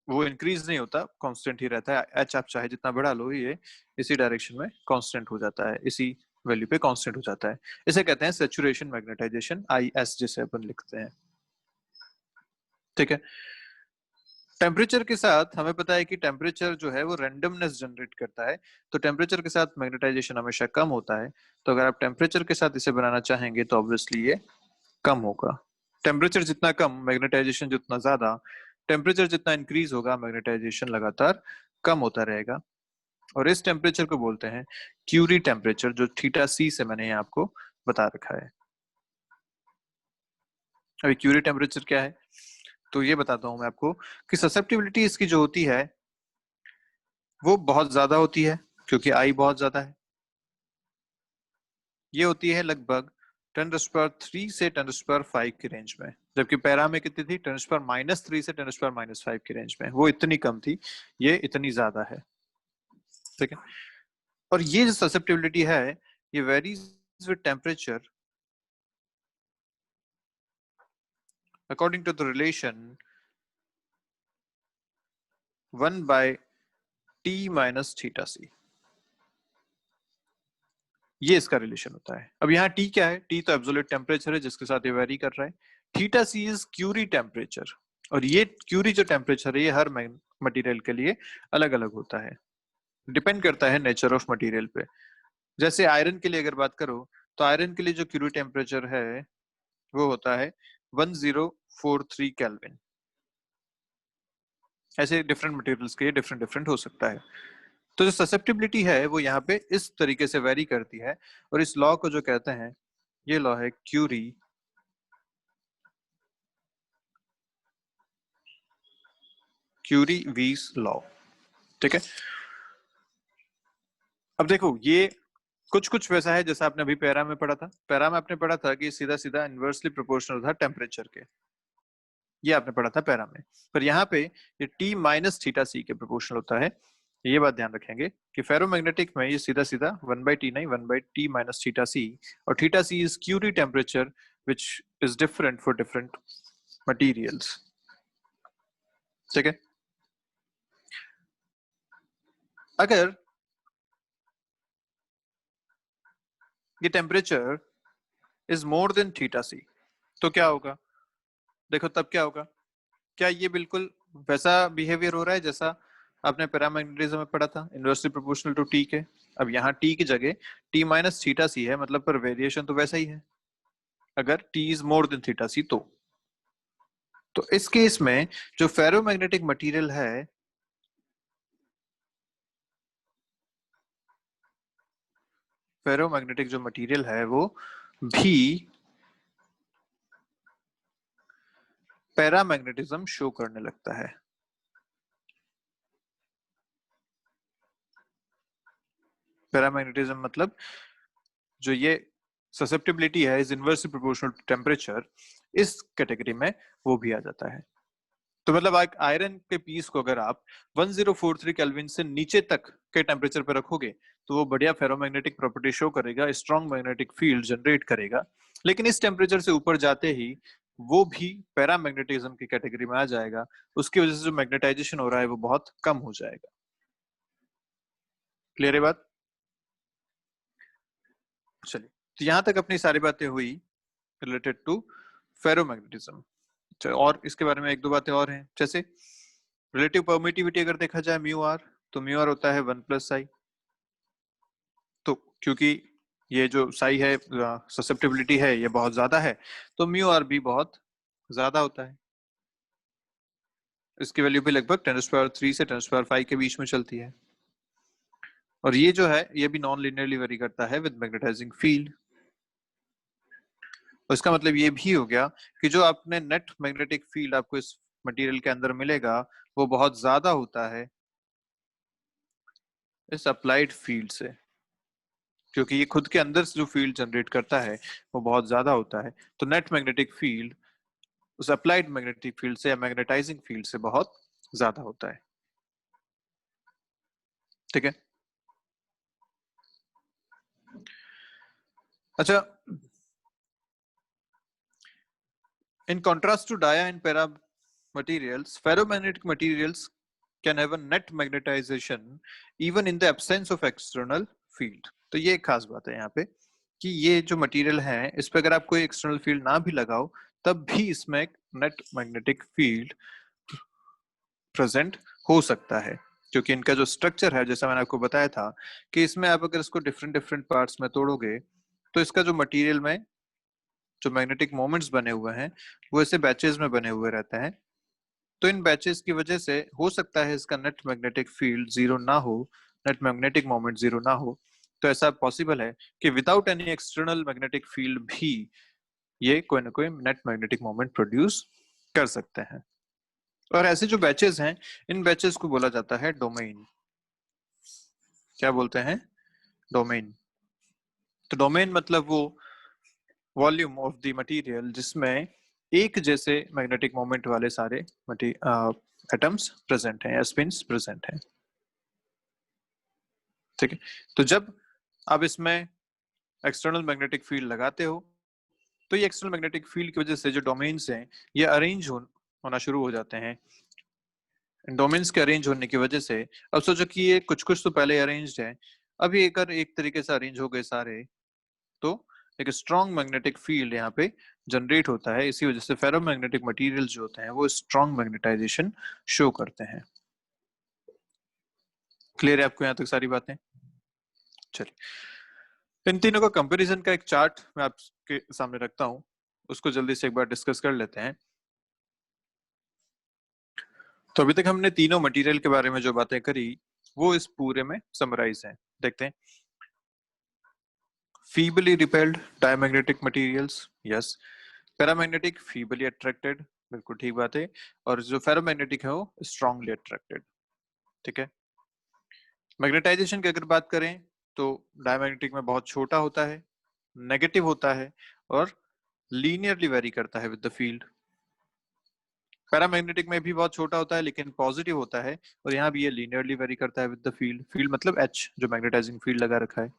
Speaker 1: वो इंक्रीज नहीं होता, कांस्टेंट ही रहता है। एच आप चाहे जितना बढ़ा लो, ये इसी डायरेक्शन में कांस्टेंट हो जाता है, इसी वैल्यू पे कांस्टेंट हो जाता है। इसे कहते हैं सेचुरेशन मैग्नेटाइजेशन, आई एस जिसे अपन लिखते हैं। ठीक है, टेम्परेचर के साथ हमें पता है कि टेम्परेचर जो है वो रैंडमनेस जनरेट करता है, तो टेम्परेचर के साथ मैग्नेटाइजेशन हमेशा कम होता है। तो अगर आप टेम्परेचर के साथ इसे बनाना चाहेंगे तो ऑब्वियसली ये कम होगा। टेम्परेचर जितना कम मैग्नेटाइजेशन जितना ज्यादा, टेम्परेचर जितना इंक्रीज होगा मैग्नेटाइजेशन लगातार कम होता रहेगा। और इस टेम्परेचर को बोलते हैं क्यूरी टेम्परेचर, जो थीटा सी से मैंने यहाँ आपको बता रखा है। अभी क्यूरी टेम्परेचर क्या है तो ये बताता हूं मैं आपको कि ससेप्टिबिलिटी इसकी जो होती है वो बहुत ज्यादा होती है, क्योंकि आई बहुत ज्यादा है। ये होती है लगभग 10⁻³ से 10⁻⁵ की रेंज में, जबकि पैरा में कितनी थी, 10⁻³ से 10⁻⁵ की रेंज में, वो इतनी कम थी, ये इतनी ज्यादा है। ठीक है, और ये जो ससेप्टिबिलिटी है ये varies with temperature according to the relation 1/T-θc। ये इसका रिलेशन होता है। अब यहाँ टी क्या है, टी तो एब्सोल्यूट टेम्परेचर है जिसके साथ ये वेरी कर रहा है। Theta C is Curie temperature, और ये क्यूरी जो टेम्परेचर है ये हर मटेरियल के लिए अलग अलग होता है, डिपेंड करता है नेचर ऑफ मटेरियल पे। जैसे आयरन के लिए अगर बात करो तो आयरन के लिए जो क्यूरी टेम्परेचर है वो होता है 1043 केल्विन। ऐसे डिफरेंट मटेरियल्स के डिफरेंट डिफरेंट हो सकता है। तो जो ससेप्टिबिलिटी है वो यहाँ पे इस तरीके से वेरी करती है, और इस लॉ को जो कहते हैं, ये लॉ है क्यूरी वीस लॉ। ठीक है, अब देखो ये कुछ कुछ वैसा है जैसा आपने अभी पैरा में पढ़ा था। पैरा में आपने पढ़ा था कि सीधा सीधा इनवर्सली प्रोपोर्शनल था टेम्परेचर के, ये आपने पढ़ा था पैरा में। पर यहाँ पे ये T-θc के प्रोपोर्शनल होता है। ये बात ध्यान रखेंगे कि फेरोमैग्नेटिक में ये सीधा सीधा 1/T नहीं, 1/T-θc, और θc is Curie temperature which is different for different materials. ठीक है, अगर ये temperature is more then θc तो क्या होगा, देखो तब क्या होगा। क्या ये बिल्कुल वैसा बिहेवियर हो रहा है जैसा आपने पैरामैग्नेटिज्म में पढ़ा था, इनवर्सली प्रोपोर्शनल टू टी के। अब यहाँ टी की जगह T-θc है, मतलब पर वेरिएशन तो वैसा ही है अगर T is more then θc तो इस केस में जो फेरोमैग्नेटिक मटेरियल है, फेरोमैग्नेटिक जो मटेरियल है वो भी पैरामैग्नेटिज्म शो करने लगता है। पैरामैग्नेटिज्म मतलब जो ये ससेप्टिबिलिटी है is inversely proportional to temperature, इस कैटेगरी में वो भी आ जाता है। तो मतलब आयरन के पीस को अगर आप 1043 केल्विन से नीचे तक के टेम्परेचर पर रखोगे तो वो बढ़िया फेरोमैग्नेटिक प्रॉपर्टी शो करेगा, स्ट्रॉन्ग मैग्नेटिक फील्ड जनरेट करेगा। लेकिन इस टेम्परेचर से ऊपर जाते ही वो भी पैरामैग्नेटिज्म की कैटेगरी में आ जाएगा। उसकी वजह से जो मैग्नेटाइजेशन हो रहा है वो बहुत कम हो जाएगा। क्लियर है बात? चलिए, तो यहां तक अपनी सारी बातें हुई रिलेटेड टू फेरोमैग्नेटिज्म। और इसके बारे में एक दो बातें और हैं, जैसे रिलेटिव परमिटिविटी अगर देखा जाए म्यू आर, तो म्यू आर होता है 1+साई। तो क्योंकि ये जो साई है ससेप्टिबिलिटी है ये बहुत ज्यादा है, तो म्यू आर भी बहुत ज्यादा होता है। इसकी वैल्यू भी लगभग 10⁻³ से 10⁻5 के बीच में चलती है। और ये जो है ये भी नॉन लिनियरली वेरी करता है विद मैग्नेटाइजिंग फील्ड। तो इसका मतलब ये भी हो गया कि जो आपने नेट मैग्नेटिक फील्ड आपको इस मटेरियल के अंदर मिलेगा वो बहुत ज्यादा होता है इस अप्लाइड फील्ड से, क्योंकि ये खुद के अंदर से जो फील्ड जनरेट करता है वो बहुत ज्यादा होता है। तो नेट मैग्नेटिक फील्ड उस अप्लाइड मैग्नेटिक फील्ड से या मैग्नेटाइजिंग फील्ड से बहुत ज्यादा होता है। ठीक है। अच्छा, in contrast to dia and para materials, ferromagnetic materials can have a net magnetization even in the absence of external field। तो ये एक खास बात है यहाँ पे कि ये जो मटेरियल है इस पे अगर आप कोई एक्सटर्नल फील्ड ना भी लगाओ तब भी इसमें एक नेट मैग्नेटिक फील्ड प्रेजेंट हो सकता है, क्योंकि इनका जो स्ट्रक्चर है जैसा मैंने आपको बताया था कि इसमें आप अगर इसको डिफरेंट डिफरेंट पार्ट्स में तोड़ोगे तो इसका जो मटेरियल में जो मैग्नेटिक मोमेंट्स बने हुए हैं वो ऐसे बैचेस में बने हुए रहते हैं। तो इन बैचेस की वजह से हो सकता है इसका नेट मैग्नेटिक फील्ड जीरो ना हो, नेट मैग्नेटिक मोमेंट जीरो ना हो। तो ऐसा पॉसिबल है कि without any external magnetic field भी ये कोई ना कोई नेट मैग्नेटिक मोमेंट प्रोड्यूस कर सकते हैं। और ऐसे जो बैचेस हैं इन बैचेस को बोला जाता है डोमेन। क्या बोलते हैं? डोमेन। तो डोमेन मतलब वो वॉल्यूम ऑफ द मटेरियल जिसमें एक जैसे मैग्नेटिक मोमेंट वाले सारे एटम्स प्रेजेंट हैं या स्पिन्स प्रेजेंट हैं। ठीक है। तो जब आप इसमें एक्सटर्नल मैग्नेटिक फील्ड लगाते हो तो ये एक्सटर्नल मैग्नेटिक फील्ड की वजह से जो डोमेन्स हैं ये अरेंज होना शुरू हो जाते हैं। डोमेन्स के अरेंज होने की वजह से अब सोचो कि ये कुछ कुछ तो पहले अरेंज्ड है, अभी अगर एक तरीके से अरेंज हो गए सारे तो एक स्ट्रॉन्ग मैग्नेटिक फील्ड यहाँ पे जनरेट होता है। इसी वजह से फेरोमैग्नेटिक मटेरियल जो होते हैं वो स्ट्रॉन्ग मैग्नेटाइजेशन शो करते हैं। क्लियर है आपको यहाँ तक सारी बातें? चलिए, इन तीनों का कंपैरिजन का एक चार्ट मैं आपके सामने रखता हूँ, उसको जल्दी से एक बार डिस्कस कर लेते हैं। तो अभी तक हमने तीनों मटेरियल के बारे में जो बातें करी वो इस पूरे में समराइज हैं। देखते हैं। feebly repelled diamagnetic materials, yes। Paramagnetic feebly attracted, बिल्कुल ठीक बात है। और जो फेरोमैग्नेटिक है वो strongly attracted। ठीक है। मैग्नेटाइजेशन की अगर बात करें तो डायमैग्नेटिक में बहुत छोटा होता है, नेगेटिव होता है और लीनियरली वेरी करता है विद द फील्ड। पैरामैग्नेटिक में भी बहुत छोटा होता है लेकिन पॉजिटिव होता है और यहाँ भी ये लीनियरली वेरी करता है विद द फील्ड। फील्ड मतलब एच जो मैग्नेटाइजिंग फील्ड लगा रखा है।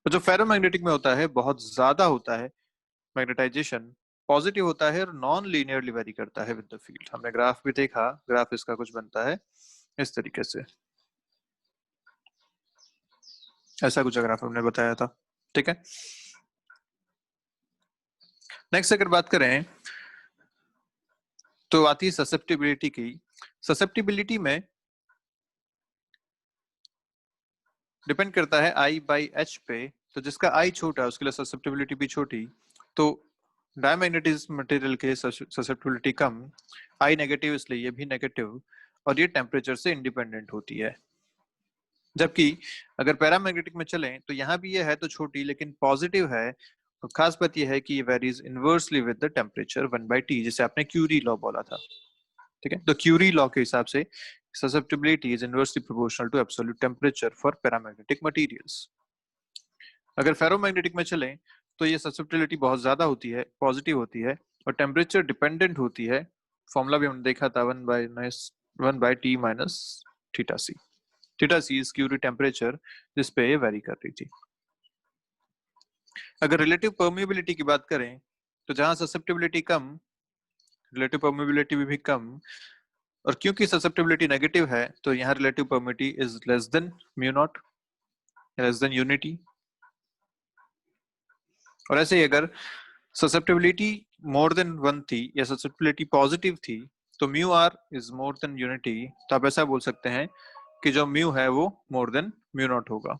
Speaker 1: तो जो फेरोमैग्नेटिक में होता है बहुत ज्यादा होता है मैग्नेटाइजेशन, पॉजिटिव होता है और नॉन लीनियरली वेरी करता है विद द फील्ड। हमने ग्राफ भी देखा, ग्राफ इसका कुछ बनता है इस तरीके से, ऐसा कुछ ग्राफ हमने बताया था। ठीक है। नेक्स्ट अगर बात करें तो आती है ससेप्टिबिलिटी की। ससेप्टिबिलिटी में डिपेंड करता है I/H पे, तो जिसका I छोटा है उसके लिए ससेप्टिबिलिटी भी छोटी। तो डायमैग्नेटिज्म मटेरियल के ससेप्टिबिलिटी कम, I नेगेटिव इसलिए ये भी नेगेटिव, और ये टेम्परेचर से इंडिपेंडेंट होती है। जबकि अगर पैरामैग्नेटिक में चलें तो यहाँ भी ये है तो छोटी लेकिन पॉजिटिव है तो खास बात यह है कि ये varies inversely with the temperature 1/T, जिसे आपने क्यूरी लॉ बोला था। ठीक है, तो क्यूरी लॉ के हिसाब से susceptibility is inversely proportional to absolute temperature for paramagnetic materials. अगर फेरोमैग्नेटिक में चलें तो ये ससेप्टिबिलिटी बहुत ज्यादा होती है, पॉजिटिव होती है और टेम्परेचर डिपेंडेंट होती है। फॉर्मूला भी हमने देखा था 1/T minus theta C. Theta C is Curie temperature जिस पे ये वेरी कर रही थी। अगर रिलेटिव परमिएबिलिटी की बात करें तो जहां ससेप्टिबिलिटी कम, रिलेटिव परमिएबिलिटी भी कम, और क्योंकि ससेप्टिबिलिटी नेगेटिव है तो यहाँ relative permeability is less then mu naught, less than unity. और ऐसे ही अगर ससेप्टिबिलिटी मोर देन 1 थी या ससेप्टिबिलिटी पॉजिटिव थी तो mu R is more than unity, तो आप ऐसा बोल सकते हैं कि जो म्यू है वो मोर देन म्यू नॉट होगा।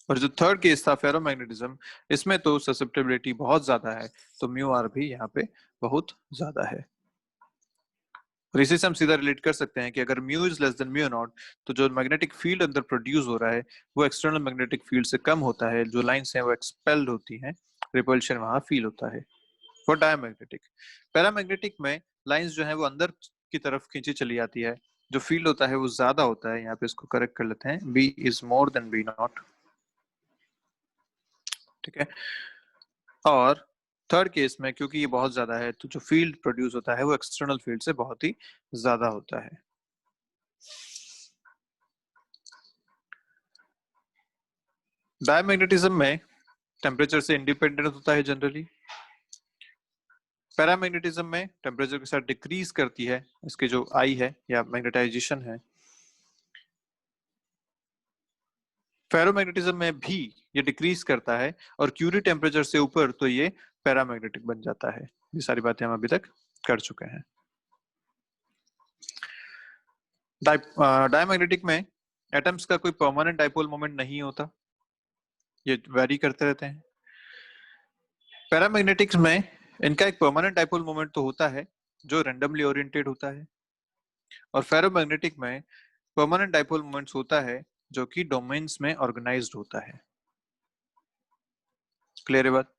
Speaker 1: और जो थर्ड केस था फेरोमैग्नेटिज्म, इसमें तो ससेप्टिबिलिटी बहुत ज्यादा है तो म्यू आर भी यहाँ पे बहुत ज्यादा है। और इसी से हम सीधा रिलेट कर सकते हैं कि अगर mu is less then mu naught तो जो मैग्नेटिक फील्ड अंदर प्रोड्यूस हो रहा है वो एक्सटर्नल मैग्नेटिक फील्ड से कम होता है, जो लाइंस हैं वो एक्सपेल्ड होती हैं, रिपल्शन वहां फील होता है। फॉर डायमैग्नेटिक, पैरामैग्नेटिक में लाइंस जो है वो अंदर की तरफ खींची चली आती है, जो फील्ड होता है वो ज्यादा होता है। यहाँ पे इसको करेक्ट कर लेते हैं, B is more than B nought. ठीक है, और थर्ड केस में क्योंकि ये बहुत ज्यादा है तो जो फील्ड प्रोड्यूस होता है वो एक्सटर्नल फील्ड से बहुत ही ज्यादा होता है। डायमैग्नेटिज्म में टेम्परेचर से इंडिपेंडेंट होता है जनरली। पैरामैग्नेटिज्म में टेम्परेचर के साथ डिक्रीज करती है इसके जो आई है या मैग्नेटाइजेशन है। फेरोमैग्नेटिज्म में भी ये डिक्रीज करता है और क्यूरी टेम्परेचर से ऊपर तो ये पैरामैग्नेटिक बन जाता है। ये सारी बातें हम अभी तक कर चुके हैं। डायमैग्नेटिक में एटम्स का कोई परमानेंट डाइपोल मोमेंट नहीं होता, ये वेरी करते रहते हैं। पैरामैग्नेटिक्स में इनका एक परमानेंट डाइपोल मोमेंट तो होता है जो रैंडमली ओरिएंटेड होता है, और फेरोमैग्नेटिक में परमानेंट डाइपोल मोमेंट्स होता है जो कि डोमेन्स में ऑर्गेनाइज्ड होता है। क्लियर है बात?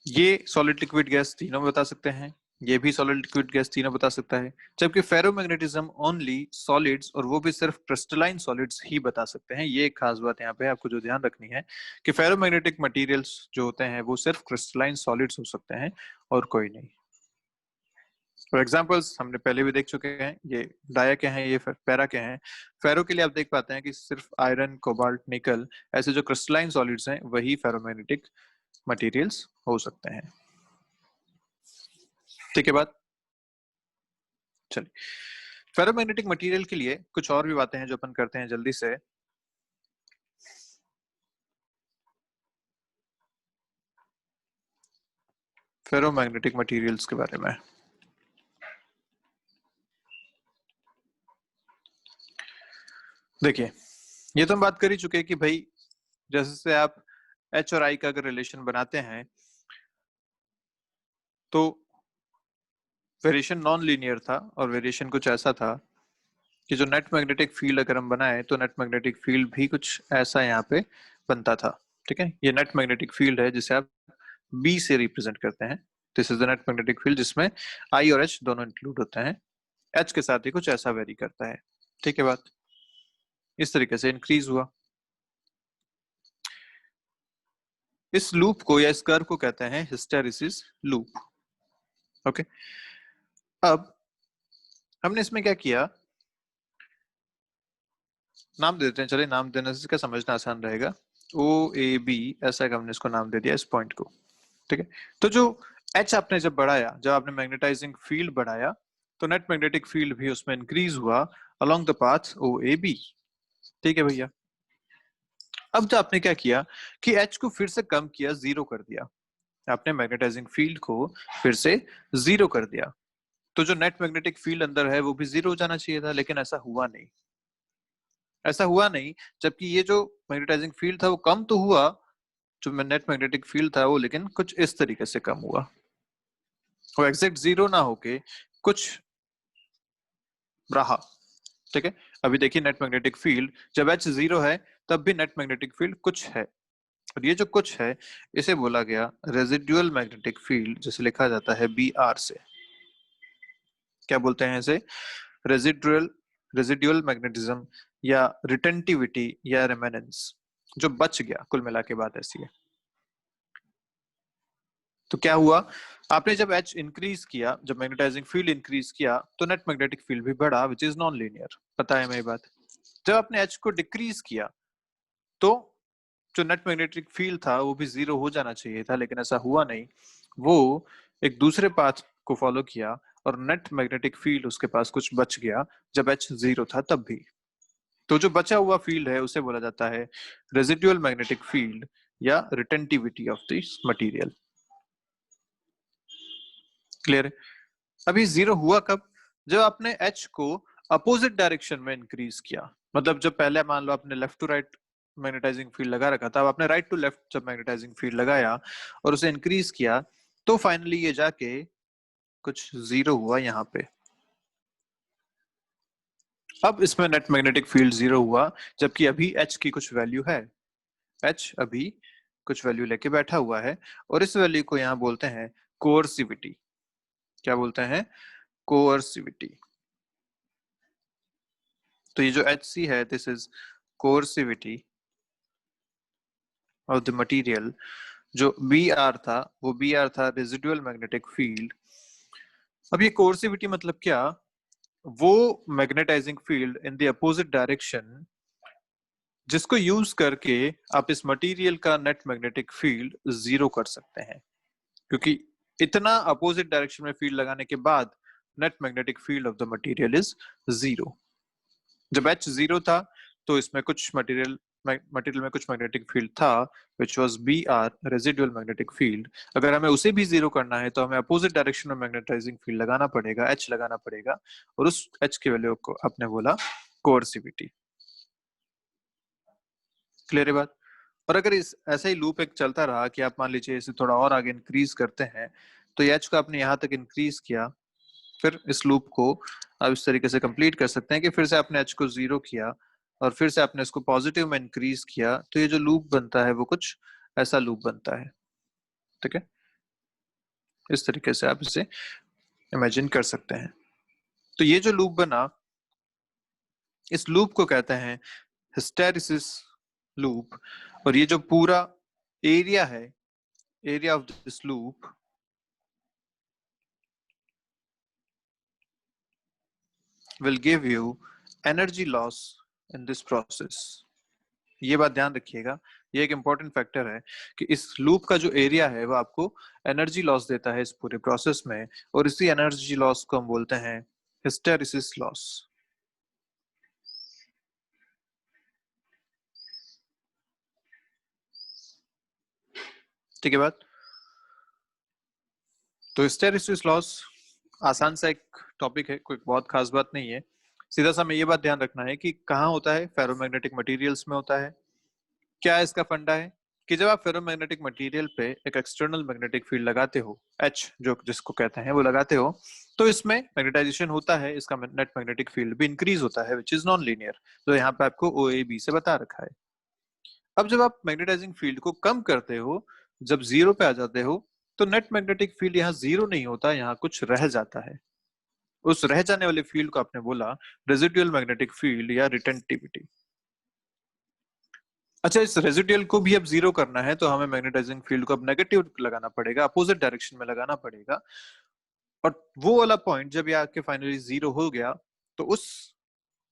Speaker 1: ये सॉलिड लिक्विड गैस तीनों बता सकते हैं, ये भी सॉलिड लिक्विड गैस तीनों बता सकता है, जबकि फेरोमैग्नेटिज्म ओनली सॉलिड्स और वो भी सिर्फ क्रिस्टलाइन सॉलिड्स ही बता सकते हैं। ये एक खास बात यहाँ पे आपको जो ध्यान रखनी है कि फेरोमैग्नेटिक मटेरियल्स जो होते हैं वो सिर्फ क्रिस्टलाइन सॉलिड्स हो सकते हैं और कोई नहीं। फॉर एग्जाम्पल्स हमने पहले भी देख चुके हैं, ये डाया के हैं, ये पैरा के हैं। फेरो के लिए आप देख पाते हैं कि सिर्फ आयरन, कोबाल्ट, निकल ऐसे जो क्रिस्टलाइन सॉलिड्स हैं वही फेरोमैग्नेटिक मटेरियल्स हो सकते हैं। ठीक है बात? चलिए, फेरोमैग्नेटिक मटेरियल के लिए कुछ और भी बातें हैं जो अपन करते हैं जल्दी से। फेरोमैग्नेटिक मटेरियल्स के बारे में देखिए, ये तो हम बात कर ही चुके हैं कि भाई जैसे आप एच और आई का अगर रिलेशन बनाते हैं तो वेरिएशन नॉन लीनियर था, और वेरिएशन कुछ ऐसा था कि जो नेट मैग्नेटिक फील्ड अगर हम बनाए तो नेट मैग्नेटिक फील्ड भी कुछ ऐसा यहाँ पे बनता था। ठीक है, ये नेट मैग्नेटिक फील्ड है जिसे आप बी से रिप्रेजेंट करते हैं। This is the net magnetic field जिसमें आई और एच दोनों इंक्लूड होते हैं। एच के साथ ही कुछ ऐसा वेरी करता है। ठीक है बात? इस तरीके से इंक्रीज हुआ। इस लूप को या इस कर्व को कहते हैं हिस्टेरिसिस लूप। ओके, अब हमने इसमें क्या किया, नाम दे देते हैं। चलिए, नाम देने से क्या समझना आसान रहेगा। ओ ए बी ऐसा हमने इसको नाम दे दिया इस पॉइंट को। ठीक है, तो जो एच आपने जब बढ़ाया, जब आपने मैग्नेटाइजिंग फील्ड बढ़ाया तो नेट मैग्नेटिक फील्ड भी उसमें इंक्रीज हुआ along the path O A B. ठीक है भैया, अब जो आपने क्या किया कि एच को फिर से कम किया, जीरो कर दिया। आपने मैग्नेटाइजिंग फील्ड को फिर से जीरो कर दिया, तो जो नेट मैग्नेटिक फील्ड अंदर है वो भी जीरो हो जाना चाहिए था, लेकिन ऐसा हुआ नहीं। ऐसा हुआ नहीं, जबकि ये जो मैग्नेटाइजिंग फील्ड था वो कम तो हुआ, जो नेट मैग्नेटिक फील्ड था वो लेकिन कुछ इस तरीके से कम हुआ। वो एग्जैक्ट जीरो ना होके कुछ रहा। ठीक है, अभी देखिए नेट मैग्नेटिक फील्ड जब H 0 है तब भी नेट मैग्नेटिक फील्ड कुछ है, और ये जो कुछ है इसे बोला गया रेजिडुअल मैग्नेटिक फील्ड, जिसे लिखा जाता है BR से। क्या बोलते हैं इसे? रेजिडुअल रेजिडुअल मैग्नेटिज्म या रिटेंटिविटी या रेमेनेंस, जो बच गया। कुल मिला के बात ऐसी है। तो क्या हुआ, आपने जब H इंक्रीज किया, जब मैग्नेटाइजिंग फील्ड इंक्रीज किया, तो नेट मैग्नेटिक फील्ड भी बढ़ा, विच इज नॉन लीनियर। पता है मेरी बात? जब आपने H को डिक्रीज किया तो जो नेट मैग्नेटिक फील्ड था वो भी जीरो हो जाना चाहिए था, लेकिन ऐसा हुआ नहीं। वो एक दूसरे पाथ को फॉलो किया और नेट मैग्नेटिक फील्ड उसके पास कुछ बच गया जब H 0 था तब भी। तो जो बचा हुआ फील्ड है उसे बोला जाता है रेजिडुअल मैग्नेटिक फील्ड या retentivity of this material. Clear? अभी जीरो हुआ कब? जब आपने H को अपोजिट डायरेक्शन में इंक्रीज किया। मतलब जब पहले मान लो आपने left to right magnetising field लगा रखा था, अब आपने राइट टू लेफ्ट जब मैग्नेटाइजिंग फील्ड लगाया और उसे इंक्रीज किया, तो फाइनली ये जाके कुछ जीरो हुआ यहाँ पे। अब इसमें नेट मैग्नेटिक फील्ड जीरो हुआ, जबकि अभी H की कुछ वैल्यू है। H अभी कुछ वैल्यू लेके बैठा हुआ है, और इस वैल्यू को यहाँ बोलते हैं कोअर्सिविटी। क्या बोलते हैं? कोअर्सिविटी। तो ये जो Hc है, this is coercivity of the material. जो Br था वो Br था रेजिडुअल मैग्नेटिक फील्ड। अब ये कोअर्सिविटी मतलब क्या? वो magnetising field in the opposite direction जिसको यूज करके आप इस मटेरियल का नेट मैग्नेटिक फील्ड जीरो कर सकते हैं, क्योंकि इतना अपोजिट डायरेक्शन में फील्ड लगाने के बाद net magnetic field of the material is zero. जब H 0 था तो इसमें कुछ मटेरियल में कुछ मैग्नेटिक फील्ड था which was Br residual magnetic field. अगर हमें उसे भी जीरो करना है तो हमें अपोजिट डायरेक्शन में मैग्नेटाइजिंग फील्ड लगाना पड़ेगा, H लगाना पड़ेगा, और उस H की वैल्यू को आपने बोला कोअर्सिविटी। क्लियर है बात? और अगर इस ऐसा ही लूप एक चलता रहा कि आप मान लीजिए इसे थोड़ा और आगे इंक्रीज करते हैं, तो H को आपने यहाँ तक इंक्रीज किया, फिर इस लूप को आप इस तरीके से कंप्लीट कर सकते हैं कि फिर से आपने H को जीरो किया और फिर से आपने इसको पॉजिटिव में इंक्रीज किया, तो ये जो लूप बनता है वो कुछ ऐसा लूप बनता है। ठीक है? इस तरीके से आप इसे इमेजिन कर सकते हैं। तो ये जो लूप बना, इस लूप को कहते हैं हिस्टैरिसीस लूप। और ये जो पूरा एरिया है, area of this loop, will give you energy loss in this process। ये बात ध्यान रखिएगा, ये एक इंपॉर्टेंट फैक्टर है कि इस लूप का जो एरिया है वो आपको एनर्जी लॉस देता है इस पूरे प्रोसेस में, और इसी एनर्जी लॉस को हम बोलते हैं हिस्टैरिसीस लॉस। ठीक है बात? तो हिस्टैरिसीस लॉस आसान सा एक टॉपिक है, कोई बहुत खास बात नहीं है। सीधा सा हमें ये बात ध्यान रखना है कि कहाँ होता है, फेरोमैग्नेटिक मटेरियल्स में होता है। क्या इसका फंडा है कि जब आप फेरोमैग्नेटिक मटेरियल पे एक एक्सटर्नल मैग्नेटिक फील्ड लगाते हो, H जो जिसको कहते हैं वो लगाते हो, तो इसमें मैग्नेटाइजेशन होता है, इसका नेट मैग्नेटिक फील्ड भी इंक्रीज होता है विच इज नॉन लीनियर। तो यहाँ पे आपको OAB से बता रखा है। अब जब आप मैग्नेटाइजिंग फील्ड को कम करते हो, जब जीरो पे आ जाते हो, तो नेट मैग्नेटिक फील्ड यहाँ जीरो नहीं होता, यहाँ कुछ रह जाता है। उस रह जाने वाले फील्ड को आपने बोला रेजिडुअल मैग्नेटिक फील्ड या रिटेंटिविटी। अच्छा, इस रेजिडुअल को भी अब जीरो करना है तो हमें मैग्नेटाइजिंग फील्ड को अब नेगेटिव लगाना पड़ेगा, अपोजिट डायरेक्शन में लगाना पड़ेगा। और वो वाला पॉइंट जब ये आके फाइनली जीरो हो गया, तो उस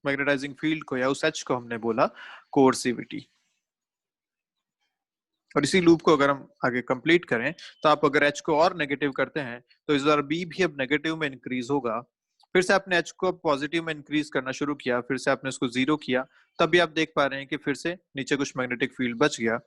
Speaker 1: मैग्नेटाइजिंग फील्ड को या उस H को हमने बोला कोर्सिविटी। और इसी लूप को अगर हम आगे कंप्लीट करें, तो आप अगर H को और नेगेटिव करते हैं तो इस बार B भी अब नेगेटिव में इंक्रीज होगा। फिर से आपने H को पॉजिटिव में इंक्रीज करना शुरू किया, फिर से आपने इसको जीरो किया, तब भी आप देख पा रहे हैं कि फिर से नीचे कुछ मैग्नेटिक फील्ड बच गया।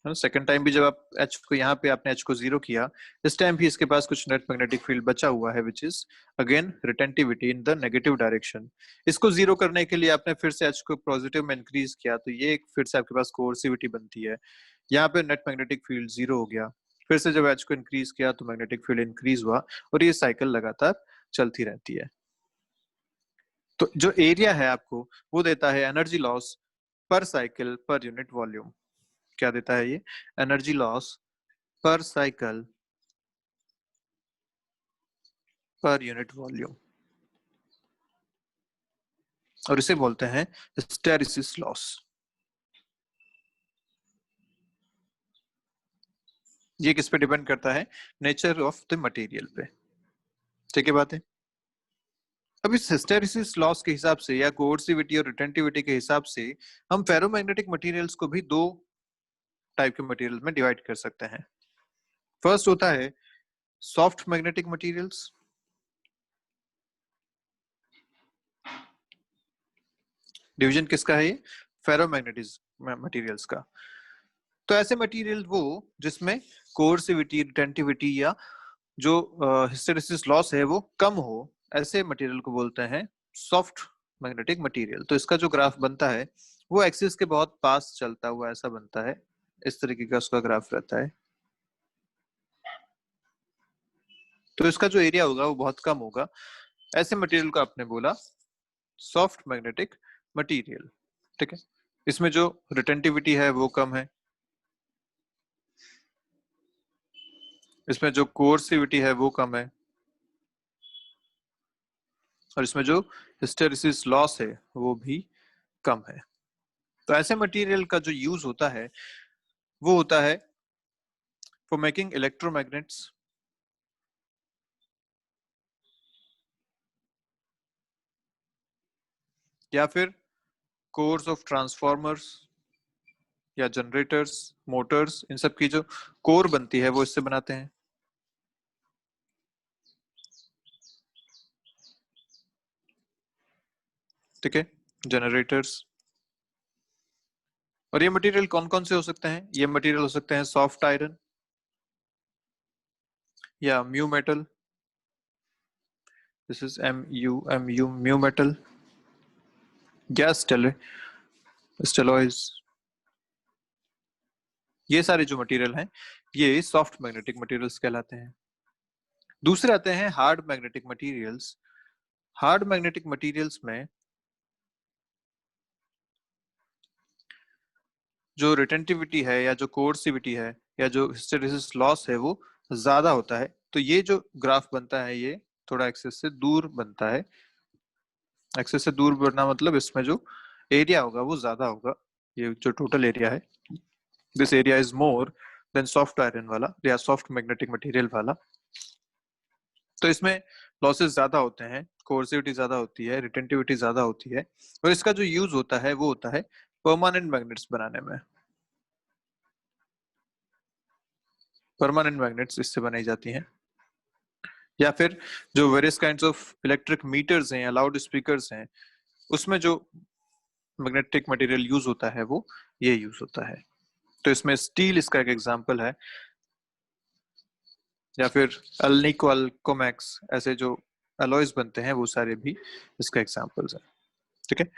Speaker 1: सेकेंड टाइम भी जब आप H को यहाँ पे आपने H को जीरो किया, इस टाइम भी इसके पास कुछ नेट मैग्नेटिक फील्ड बचा हुआ है which is again retentivity in the negative direction. इसको जीरो करने के लिए आपने फिर से H को पॉजिटिव में इंक्रीज किया, तो ये फिर से आपके पास कोर्सिविटी बनती है। यहाँ पे नेट मैग्नेटिक फील्ड जीरो हो गया, फिर से जब H को इंक्रीज किया तो मैग्नेटिक फील्ड इंक्रीज हुआ, और ये साइकिल लगातार चलती रहती है। तो जो एरिया है आपको वो देता है एनर्जी लॉस पर साइकिल पर यूनिट वॉल्यूम। क्या देता है ये? एनर्जी लॉस पर साइकिल पर यूनिट वॉल्यूम, और इसे बोलते हैं हिस्टैरिसीस लॉस। ये किस पे डिपेंड करता है? नेचर ऑफ द मटेरियल पे। ठीक है बात है। अब इस हिस्टैरिसीस लॉस के हिसाब से या कोर्सिविटी और रिटेंटिविटी के हिसाब से हम फेरोमैग्नेटिक मटेरियल्स को भी दो टाइप के मटेरियल में डिवाइड कर सकते हैं। फर्स्ट होता है सॉफ्ट मैग्नेटिक मटेरियल्स, डिवीजन किसका है ये? फेरोमैग्नेटिज्म मटेरियल्स का। तो ऐसे मटेरियल वो जिसमें कोर्सिविटी रिटेंटिविटी या जो हिस्टैरिसीस लॉस है वो कम हो, ऐसे मटेरियल को बोलते हैं सॉफ्ट मैग्नेटिक मटेरियल। तो इसका जो ग्राफ बनता है वो एक्सिस के बहुत पास चलता हुआ ऐसा बनता है, इस तरीके का उसका ग्राफ रहता है। तो इसका जो एरिया होगा वो बहुत कम होगा, ऐसे मटेरियल को आपने बोला सॉफ्ट मैग्नेटिक मटेरियल। ठीक है। इसमें जो रिटेंटिविटी है वो कम है, इसमें जो कोर्सिविटी है वो कम है, और इसमें जो हिस्टैरिसीस लॉस है वो भी कम है। तो ऐसे मटेरियल का जो यूज होता है वो होता है फॉर मेकिंग इलेक्ट्रोमैग्नेट्स, या फिर कोर्स ऑफ ट्रांसफॉर्मर्स या जनरेटर्स, मोटर्स, इन सब की जो कोर बनती है वो इससे बनाते हैं। ठीक है, जनरेटर्स। और ये मटेरियल कौन कौन से हो सकते हैं? ये मटेरियल हो सकते हैं सॉफ्ट आयरन या mu metal, this is MU mu metal, या स्टेलॉयज। ये सारे जो मटेरियल हैं ये सॉफ्ट मैग्नेटिक मटेरियल्स कहलाते हैं। दूसरे आते हैं hard magnetic materials. Hard magnetic materials में जो रिटेंटिविटी है या जो कोर्सिविटी है या जो हिस्टैरिसीस लॉस है वो ज्यादा होता है। तो ये जो ग्राफ बनता है ये थोड़ा एक्सेस से दूर बनता है। एक्सेस से दूर बढ़ना मतलब इसमें जो एरिया होगा वो ज्यादा होगा। ये जो टोटल एरिया है, this area is more then soft iron वाला या सॉफ्ट मैग्नेटिक मटेरियल वाला। तो इसमें लॉसेस ज्यादा होते हैं, कोर्सिविटी ज्यादा होती है, रिटेंटिविटी ज्यादा होती है, और इसका जो यूज होता है वो होता है परमानेंट मैग्नेट्स बनाने में। परमानेंट मैग्नेट्स इससे बनाई जाती हैं, या फिर जो various kinds of electric metres हैं या लाउड स्पीकर्स हैं उसमें जो मैग्नेटिक मटेरियल यूज होता है वो ये यूज होता है। तो इसमें स्टील इसका एक एग्जांपल है, या फिर अल्निको अल्कोमैक्स, ऐसे जो अलॉयज बनते हैं वो सारे भी इसका एग्जांपल्स हैं। ठीक है।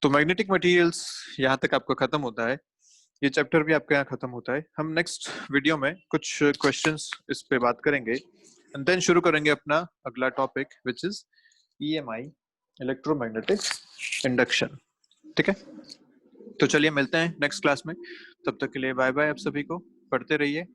Speaker 1: तो मैग्नेटिक मटेरियल्स यहाँ तक आपका खत्म होता है, ये चैप्टर भी आपका यहाँ खत्म होता है। हम नेक्स्ट वीडियो में कुछ क्वेश्चंस इस पे बात करेंगे, एंड देन शुरू करेंगे अपना अगला topic which is EMI, electromagnetic induction. ठीक है। तो चलिए मिलते हैं नेक्स्ट क्लास में, तब तक के लिए बाय बाय आप सभी को। पढ़ते रहिए।